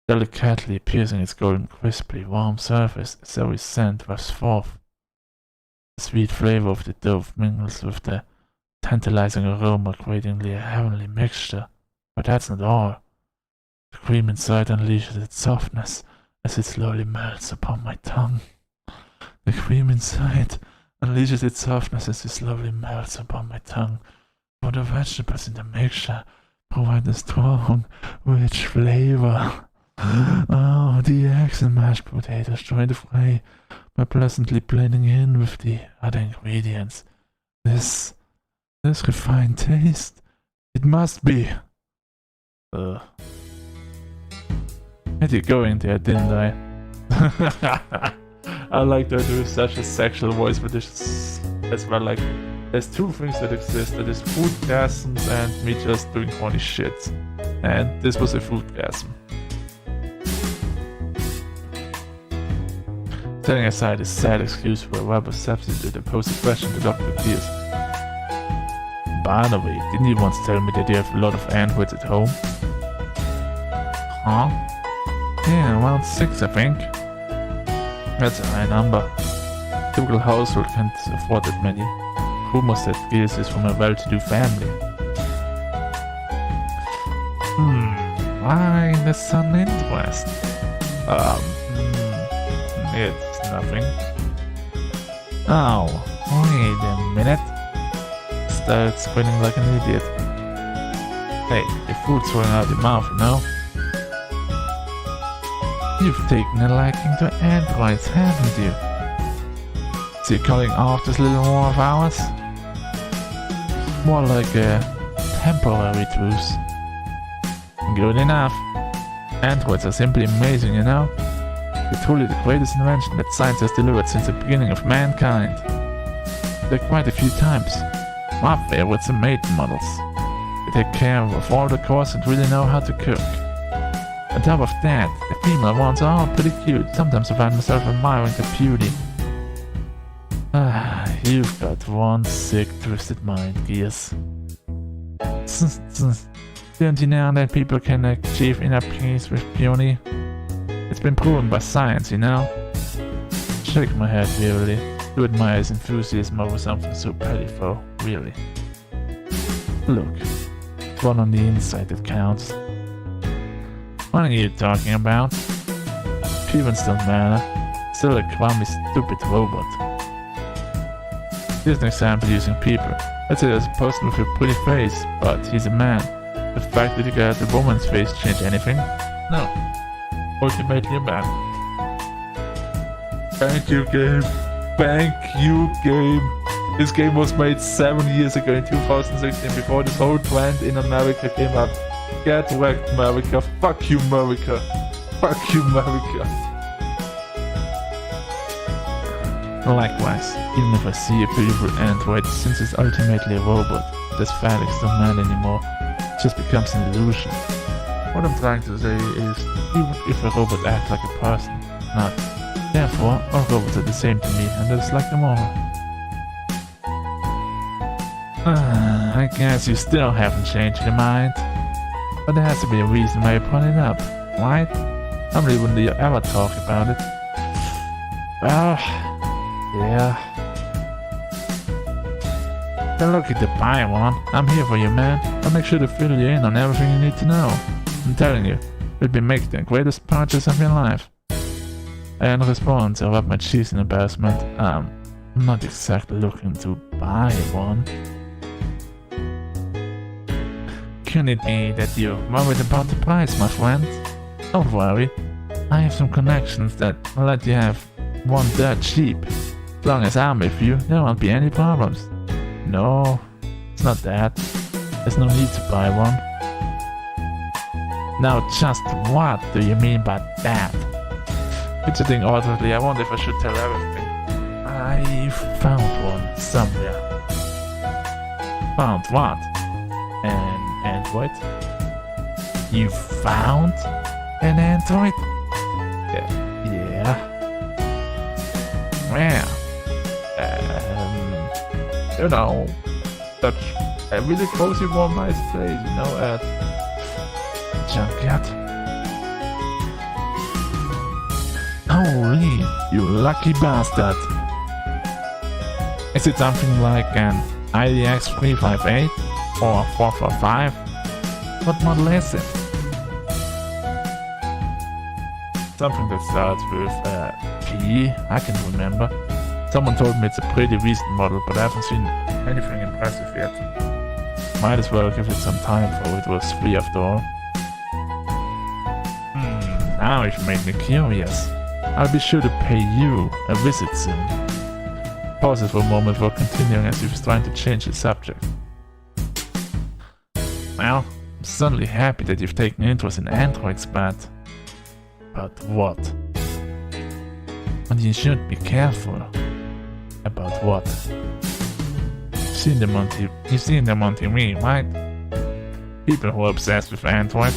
Delicately piercing its golden, crisply warm surface, its every scent rushes forth. The sweet flavor of the dough mingles with the tantalizing aroma, creating a heavenly mixture. But that's not all. The cream inside unleashes its softness as it slowly melts upon my tongue. The cream inside unleashes its softness as it slowly melts upon my tongue. For the vegetables in the mixture provide a strong, rich flavor. Oh, the eggs and mashed potatoes join the fray by pleasantly blending in with the other ingredients. This refined taste, it must be. I had you going there, didn't I? I like that there is such a sexual voice for this as well. Like, there's two things that exist. That is foodgasms and me just doing horny shit. And this was a foodgasm. Setting aside this sad excuse for a rubber substitute, I pose a question to Dr. Pierce. By the way, didn't you once tell me that you have a lot of androids at home? Huh? Yeah, around 6, I think. That's a high number. Typical household can't afford that many. Rumors that Gilles is from a well-to-do family. Why the sun interest? It's nothing. Oh, wait a minute. Started squinting like an idiot. Hey, your food's rolling out your mouth, you know? You've taken a liking to androids, haven't you? So you're calling off this little war of ours? More like a temporary truce. Good enough. Androids are simply amazing, you know? They're truly the greatest invention that science has delivered since the beginning of mankind. There are quite a few types. My favorites are maiden models. They take care of all the chores and really know how to cook. On top of that, the female ones are all pretty cute. Sometimes I find myself admiring their beauty. You've got one sick, twisted mind, Gears. Don't you know that people can achieve inner peace with beauty? It's been proven by science, you know? Shake my head wearily. Do admire his enthusiasm over something so pitiful, really. Look, it's one on the inside that counts. What are you talking about? Appearance don't matter. Still a crummy, stupid robot. Here's an example using people. Let's say there's a person with a pretty face, but he's a man. The fact that you got a woman's face change anything? No. Ultimately a man. Thank you, game. Thank you, game. This game was made 7 years ago in 2016, before this whole trend in America came up. Get wrecked, America. Fuck you, America. Fuck you, America. Likewise, even if I see a beautiful android, since it's ultimately a robot, this phallics don't matter anymore. It just becomes an illusion. What I'm trying to say is, even if a robot acts like a person, not. Therefore, all robots are the same to me, and I dislike them all. I guess you still haven't changed your mind. But there has to be a reason why you brought it up, right? Normally wouldn't you ever talk about it. Well, yeah. Then look at the buy one. I'm here for you, man. I'll make sure to fill you in on everything you need to know. I'm telling you, it'll be making the greatest purchase of your life. In response, I rub my cheeks in embarrassment. I'm not exactly looking to buy one. Can it be that you're worried about the price, my friend? Don't worry. I have some connections that will let you have one dirt cheap. As long as I'm with you, there won't be any problems. No, it's not that. There's no need to buy one. Now just what do you mean by that? Fidgeting awkwardly, I wonder if I should tell everything. I found one somewhere. Found what? An android? You found an android? Yeah. Yeah. You know, such a really cozy, warm, nice place, you know, at Junkyard. Holy, you lucky bastard. Is it something like an IDX 358 or 445? What model is it? Something that starts with P, I can remember. Someone told me it's a pretty recent model, but I haven't seen anything impressive yet. Might as well give it some time, for it was free after all. Now you've made me curious. I'll be sure to pay you a visit soon. Pause it for a moment before continuing as if he's trying to change the subject. Well, I'm certainly happy that you've taken interest in androids, but what? And you should be careful. About what? You've seen them on TV, right? People who are obsessed with androids.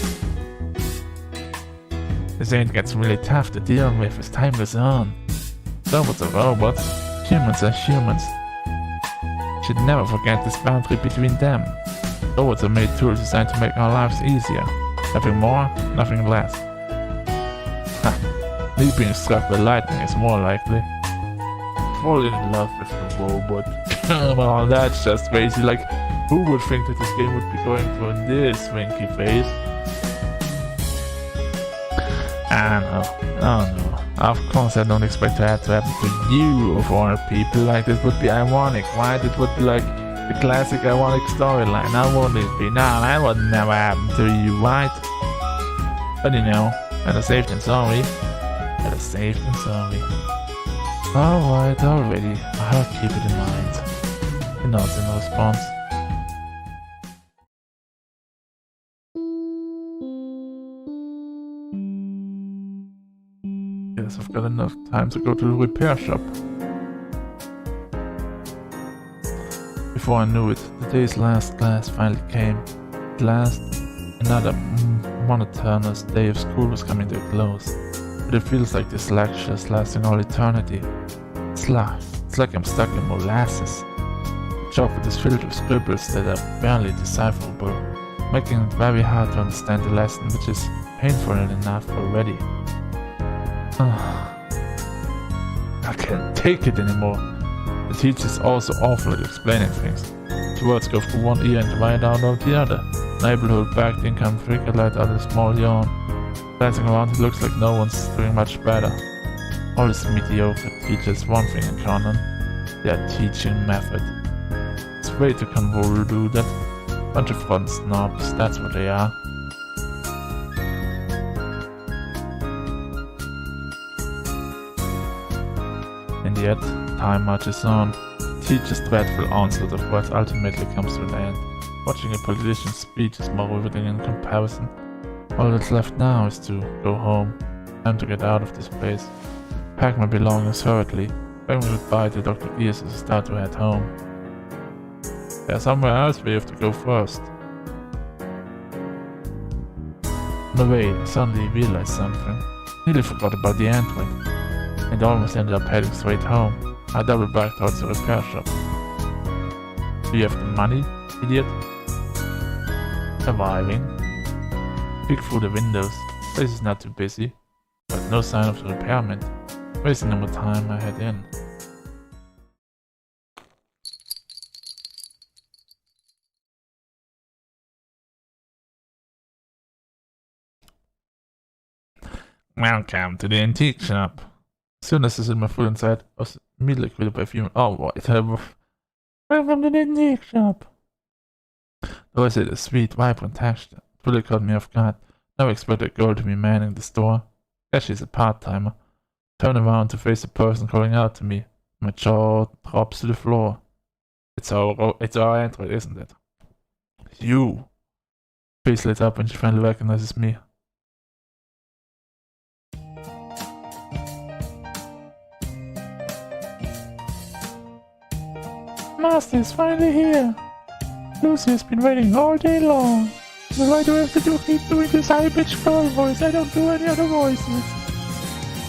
This ain't gets really tough to deal with as time goes on. Robots are robots, humans are humans. Should never forget this boundary between them. Robots are made tools designed to make our lives easier. Nothing more, nothing less. Me being struck by lightning is more likely. Fall in love with the robot. Come on, that's just crazy. Like, who would think that this game would be going for this winky face? I don't know. Of course I don't expect that to happen to you of all people. Like, this would be ironic, right? It would be like the classic ironic storyline. Now won't it be? Nah, that would never happen to you, right? But you know, better safe than sorry. Better safe than sorry. Alright, already. I'll keep it in mind. He nods in response. Yes, I've got enough time to go to the repair shop. Before I knew it, the day's last class finally came. At last, another monotonous day of school was coming to a close. But it feels like this lecture is lasting all eternity. It's like I'm stuck in molasses. The chalkboard is filled with scribbles that are barely decipherable, making it very hard to understand the lesson, which is painful enough already. I can't take it anymore. The teacher's also awful at explaining things. The words go through one ear and right out of the other. Unable to hold back the incoming figure, let out a small yawn. Glancing around, it looks like no one's doing much better. All these mediocre teachers one thing in common: their teaching method. It's way too convoluted. Bunch of front snobs, that's what they are. And yet, time marches on. Teacher's dreadful onslaught of words ultimately comes to an end. Watching a politician's speech is more riveting in comparison. All that's left now is to go home. Time to get out of this place. Pack my belongings hurriedly, waving goodbye to Dr. Gears as I start to head home. There's somewhere else we have to go first. On the way, I suddenly realized something. Nearly forgot about the android, and almost ended up heading straight home. I doubled back towards the repair shop. Do you have the money, idiot? Arriving. Peek through the windows. Place is not too busy, but no sign of the repairman. Wasting no more time, I head in. Welcome to the antique shop. As soon as I see my foot inside, I was immediately greeted by a few. Oh, what? Welcome to the antique shop. Though I said a sweet, vibrant texture, it really caught me off guard. Never expected a girl to be manning the store. Guess she's a part-timer. Turn around to face the person calling out to me. My jaw drops to the floor. It's our android, isn't it? You. Face lit up when she finally recognizes me. Master is finally here. Lucy has been waiting all day long. But why do I have to keep doing this high-pitched girl voice? I don't do any other voices.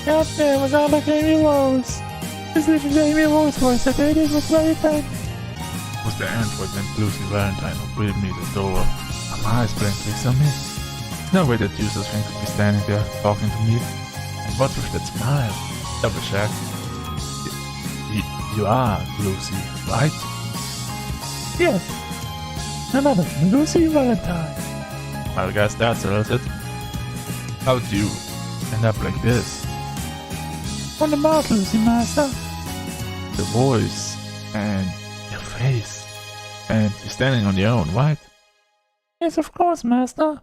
God damn, was all like Amy Rose. This little Jamie Rose voice I heard it was Valentine. Was the android named Lucy Valentine who greeted me at the door. My eyes blankly on me. There's no way that useless thing could be standing there talking to me. And what with that smile? Double check. You are Lucy, right? Yes. None other than Lucy Valentine. Well, I guess that settles it. How'd you end up like this? On the mouth, Lucy Master. The voice and your face. And you're standing on your own, right? Yes, of course, Master.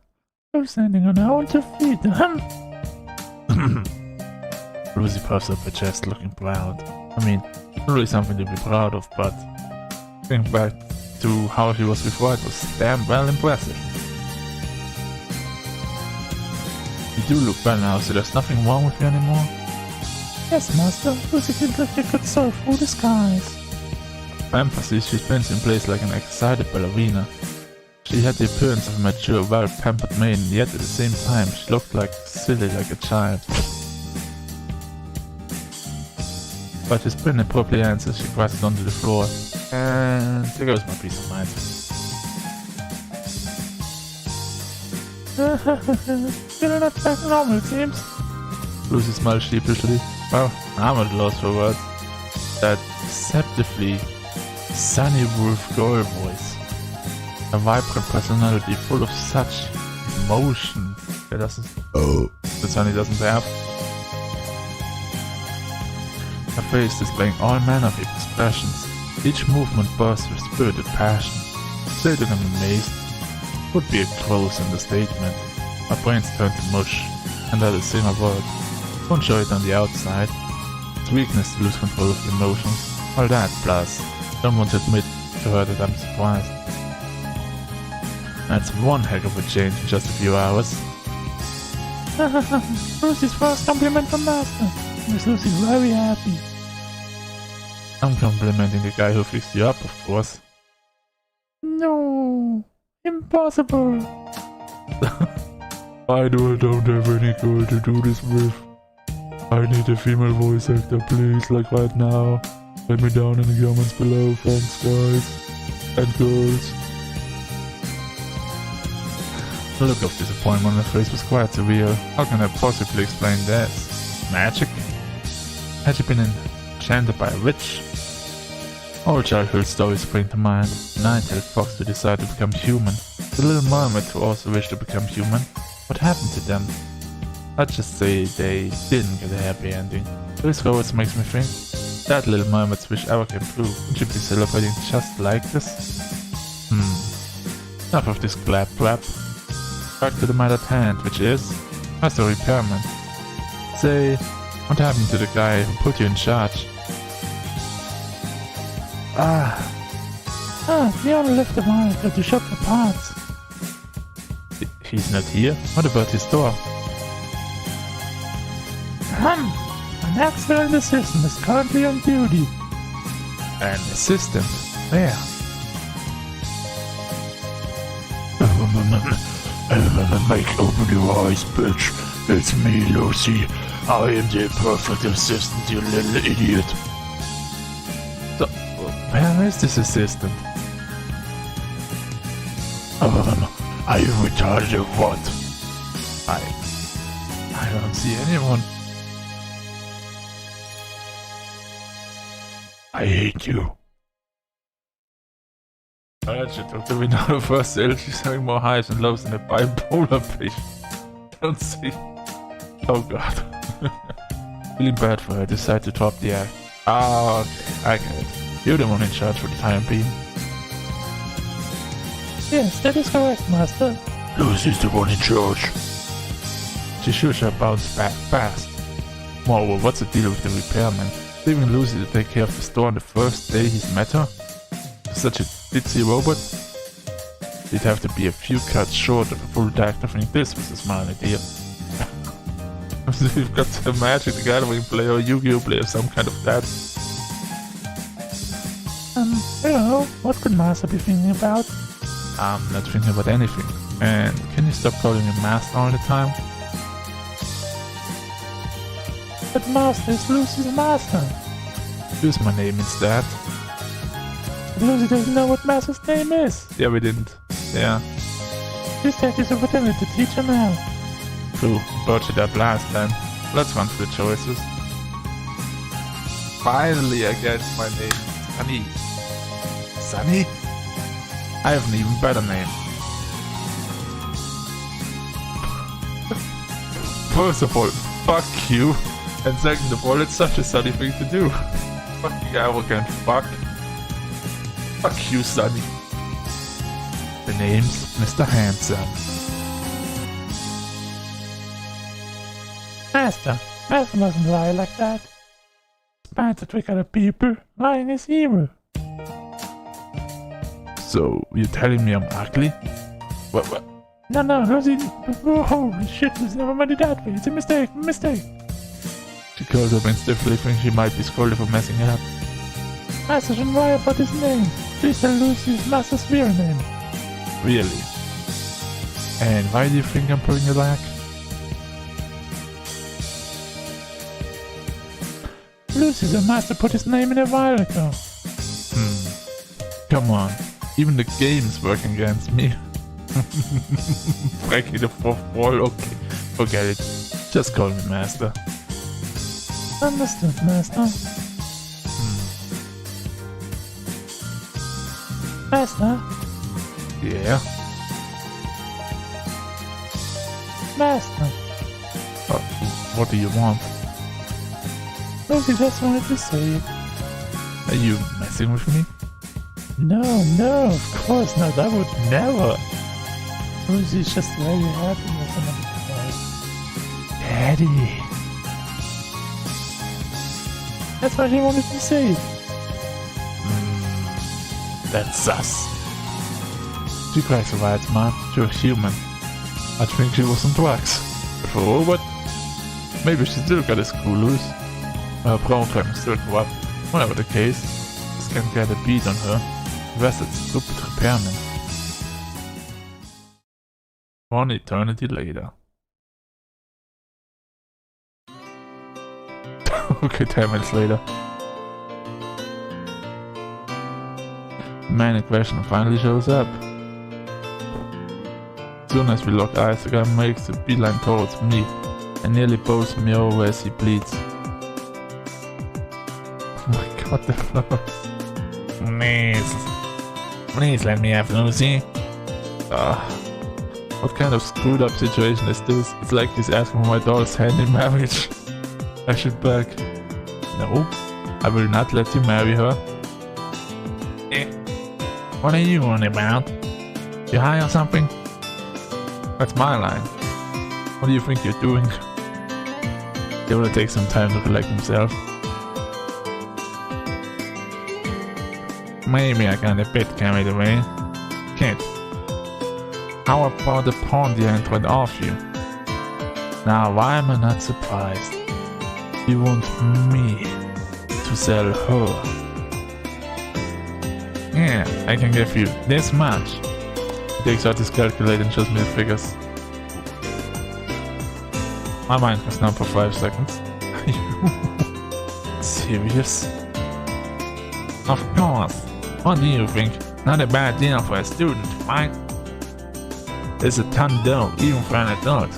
You're standing on your own 2 feet. Lucy puffs up her chest, looking proud. I mean, not really something to be proud of, but think back to how she was before, it was damn well impressive. You do look well now, so there's nothing wrong with you anymore? Yes, Master. Lucy feels like you could soar through the skies. For emphasis, she spins in place like an excited ballerina. She had the appearance of a mature, well-pampered maiden, yet at the same time she looked silly like a child. But his spin appropriately answers, she crashes onto the floor. And there goes my peace of mind. Still not back to normal, it seems. Lucy smiles sheepishly. Well, I'm at a loss for words. That deceptively sunny wolf girl voice. A vibrant personality full of such emotion that Sunny doesn't have. Her face displaying all manner of expressions. Each movement bursts with spirited passion. Say that I'm amazed would be a close understatement. My brain's turned to mush, and that is saying a word. Won't show it on the outside. It's weakness to lose control of the emotions. All that plus, don't want to admit to her that I'm surprised. That's one heck of a change in just a few hours. Lucy's first compliment from Master. Miss Lucy's very happy. I'm complimenting the guy who fixed you up, of course. No, impossible. I don't have any girl to do this with. I need a female voice actor, please, like right now. Let me down in the comments below, thanks guys. And girls. The look of disappointment on her face was quite surreal. How can I possibly explain this? Magic? Had she been enchanted by a witch? All childhood stories spring to mind. The nine-tailed fox who decided to become human. The little mermaid who also wished to become human. What happened to them? I'd just say they didn't get a happy ending. This always makes me think, that little mermaid's wish ever came true. Would she be celebrating just like this? Enough of this clap. Back to the matter at hand, which is Master Repairman. Say, what happened to the guy who put you in charge? He only left a while ago to shop for parts. He's not here? What about his store? An excellent assistant is currently on duty. An assistant? Where? Make open your eyes, bitch. It's me, Lucy. I am the perfect assistant, you little idiot. So, where is this assistant? Are you retarded or what? I don't see anyone. I hate you. Alright, she took the winner of the first sale. She's having more highs and lows than a bipolar patient. Don't see. Oh god. Feeling bad for her, decide to top the act. Ah, okay, I get it. You're the one in charge for the time being. Yes, that is correct, Master. Lucy's the one in charge. She sure shall bounce back fast. Moreover, what's the deal with the repairman? Leaving Lucy to take care of the store on the first day he's met her? Such a ditzy robot? He'd have to be a few cuts short of a full diagnostic. This was a smart idea. We've got the Magic the Gathering player or Yu-Gi-Oh player, some kind of that. Hello, what could Master be thinking about? I'm not thinking about anything. And can you stop calling me Master all the time? But Master is Lucy's Master. Use my name instead. Lucy doesn't know what Master's name is. Yeah, we didn't. Yeah. Please take this opportunity to teach her now. True, butchered up last time. Let's run through the choices. Finally, I get my name. Sunny. Sunny? I have an even better name. First of all, fuck you. And second of all, it's such a Sunny thing to do. Fucking arrogant fuck. Fuck you, Sunny. The name's Mr. Handsome. Master doesn't lie like that. It's bad to trick other people. Lying is evil. So, you're telling me I'm ugly? What? No, Lucy. Holy shit, Lucy never meant it that way. It's a mistake. She curls up and stiffly thinks she might be scolded for messing it up. Master shouldn't lie about his name. Please tell Lucy his master's real name. Really? And why do you think I'm pulling your leg? Lucy's a master put his name in a while ago. Come on. Even the game's working against me. Breaking the fourth wall, okay. Forget it. Just call me Master. Understood, Master. Master? Yeah? Master. What do you want? Lucy just wanted to say it. Are you messing with me? No, of course not. I would never. Lucy's just very happy with another boy. Daddy. That's what she wanted to say. That's sus. She cracks her eyes, man. You're human. I think she was on drugs. Oh, but maybe she still got a screw loose. Her program is still corrupt. Whatever the case, this can get a beat on her. Rest it's stupid repairman. 1 eternity later. Okay, 10 minutes later. Man in question finally shows up. As soon as we lock eyes, the guy makes a beeline towards me and nearly bowls me over as he bleeds. Oh my god, the flowers. Please let me have Lucy. What kind of screwed up situation is this? It's like he's asking for my daughter's hand in marriage. I should beg. No, I will not let you marry her. What are you on about? You high or something? That's my line. What do you think you're doing? He will take some time to collect himself. Maybe I got a bit carried away. Kid, how about the pawn the ant went off you? Now why am I not surprised? You want me to sell her? Yeah, I can give you this much. He takes out his calculator and shows me the figures. My mind goes numb for 5 seconds. Are you serious? Of course. What do you think? Not a bad deal for a student, right? It's a ton dough, even for an adult.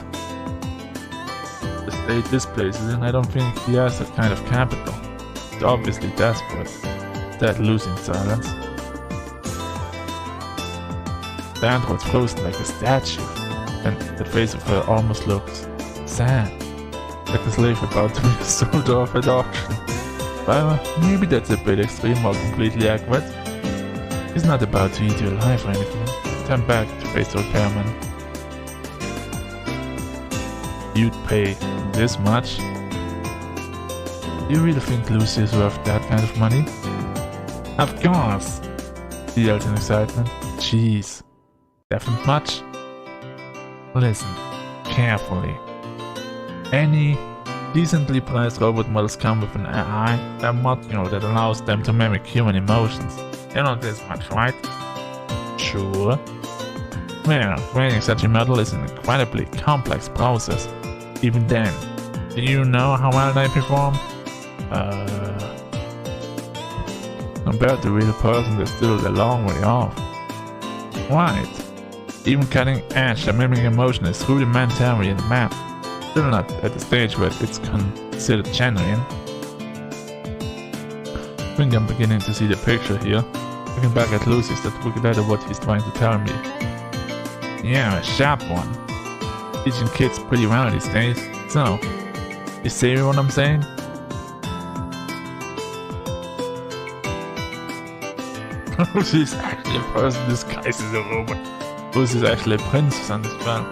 The state this place is in, I don't think he has that kind of capital. He's obviously desperate. That losing silence. The ant was frozen like a statue, and the face of her almost looked sad, like a slave about to be sold off at auction. Well, maybe that's a bit extreme or completely accurate. He's not about to eat you alive or anything. Turn back to face the repairman. You'd pay this much? You really think Lucy is worth that kind of money? Of course! He yelled in excitement. Jeez. Definitely much? Listen, carefully. Any decently priced robot models come with an AI, a module that allows them to mimic human emotions. You know this much, right? Sure. Well, creating such a model is an incredibly complex process. Even then, do you know how well they perform? compared to a real person, they're still a long way off. Right. Even cutting edge and mimicking emotion is rudimentary in the map. Still not at the stage where it's considered genuine. I think I'm beginning to see the picture here. Looking back at Lucy's, that we get at what he's trying to tell me. Yeah, a sharp one. Teaching kids pretty well these days. So, you see what I'm saying? Lucy's actually a person disguised as a robot. Lucy's actually a princess on this spell.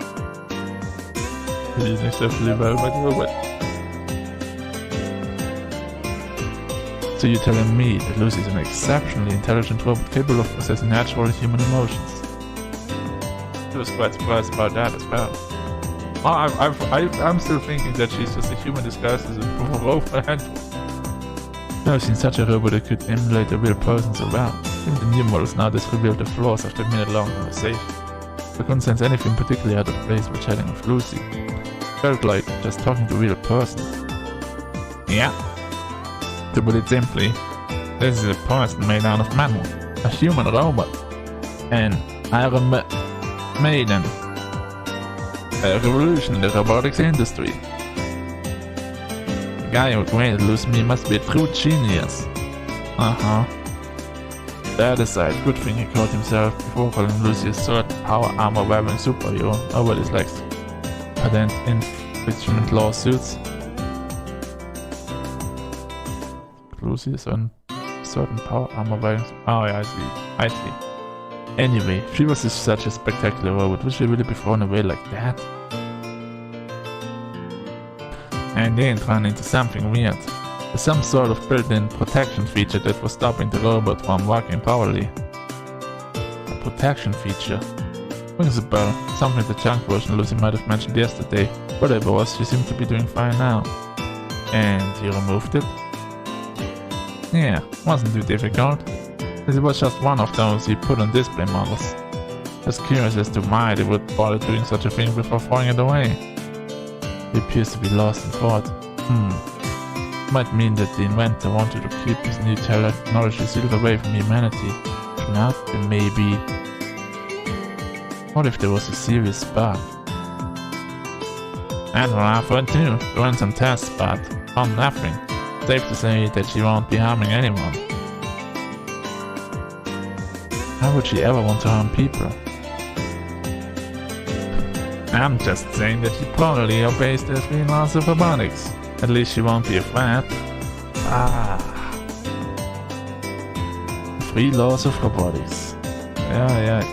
She's exceptionally well by the robot. So you're telling me that Lucy is an exceptionally intelligent robot capable of possessing natural human emotions? I was quite surprised about that as well. I'm still thinking that she's just a human disguised as a robot. I've never seen such a robot that could emulate a real person so well. Even the new models now just revealed the flaws after a minute-long conversation. I couldn't sense anything particularly out of place while chatting with Lucy. Felt like just talking to a real person. Yeah. To put it simply, this is a person made out of metal, a human robot, an Iron Maiden, a revolution in the robotics industry. The guy who created Lucy must be a true genius. That aside, good thing he called himself before calling Lucy a sword power armor wearing superhero. Nobody likes patent infringement lawsuits. Lucy is on certain power armor wearing. Oh yeah, I see. Anyway, if she was such a spectacular robot, would she really be thrown away like that? And they ain't run into something weird. There's some sort of built-in protection feature that was stopping the robot from working properly. A protection feature? Rings a bell. Something the junk version Lucy might have mentioned yesterday. Whatever it was, she seemed to be doing fine now. And you removed it? Yeah, wasn't too difficult. It was just one of those he put on display models. Just curious as to why they would bother doing such a thing before throwing it away. He appears to be lost in thought. Might mean that the inventor wanted to keep his new technology sealed away from humanity. If not, then maybe... What if there was a serious spark? And well, I thought too. We ran some tests, but found nothing. Safe to say that she won't be harming anyone. How would she ever want to harm people? I'm just saying that she probably obeys the 3 laws of robotics. At least she won't be a threat. 3 laws of robotics. Yeah.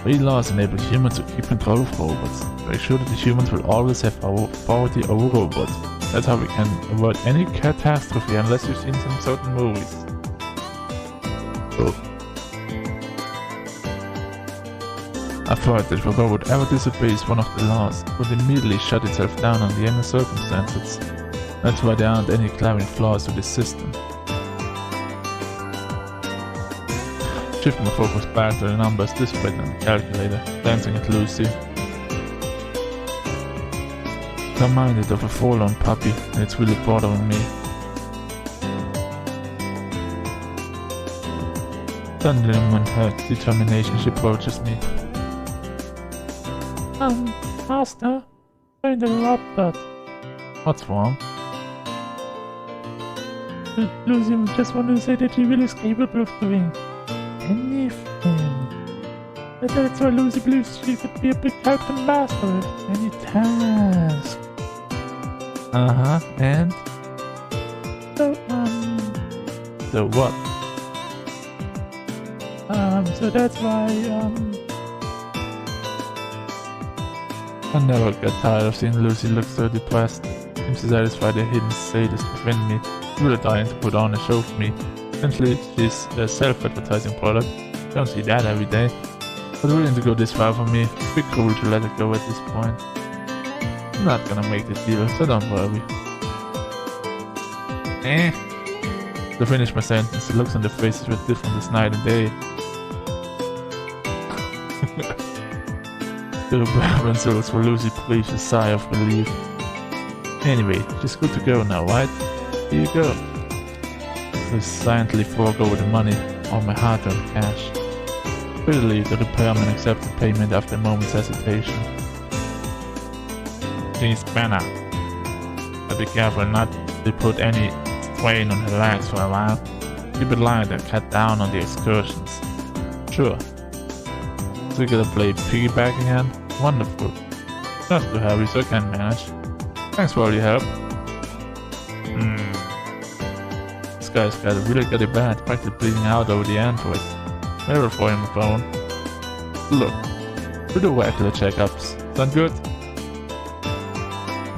3 laws enable humans to keep control of robots. Make sure that the humans will always have authority over robots. That's how we can avoid any catastrophe unless you've seen some certain movies. I thought that if a robot ever disobeys one of the laws, it would immediately shut itself down under any circumstances. That's why there aren't any glaring flaws to this system. Shift my focus back to the numbers displayed on the calculator, glancing at Lucy. I'm reminded of a forlorn puppy, and it's really bothering me. Suddenly, with her determination, she approaches me. Master, don't interrupt that. What's wrong? Lucy just wanted to say that she really is capable of doing anything. That's why Lucy believes she could be a big help to master with any task. And? So what? So that's why, I never get tired of seeing Lucy look so depressed. Seems to satisfy the hidden sadist within me. Really dying to put on a show for me. Essentially, she's a self-advertising product. Don't see that every day. But willing to go this far for me. It'd be cruel to let it go at this point. I'm not gonna make the deal, so don't worry. To finish my sentence, the looks on their faces were different as night and day. The reverence for Lucy breathed a sigh of relief. Anyway, she's good to go now, right? Here you go. to silently forego the money or my hard-earned cash. Bitterly to the pairman accept the payment after a moment's hesitation. She's better, but be careful not to put any strain on her legs for a while. Keep it light and cut down on the excursions. Sure. So we gotta play piggyback again? Wonderful. Not too heavy so I can manage. Thanks for all your help. This guy's got a really good bad, practically bleeding out over the android. Never for him a phone. Look, do the regular checkups. Sound good?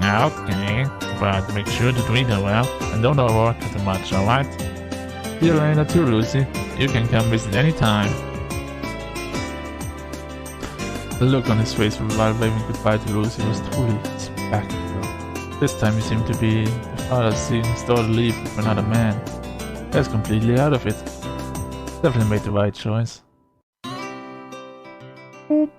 Okay, but make sure to treat her well and don't overwork her too much, alright? See you later too, Lucy. You can come visit anytime. The look on his face while waving goodbye to Lucy was truly spectacular. This time he seemed to be the father seeing his daughter leave with another man. He was completely out of it. Definitely made the right choice. Boop.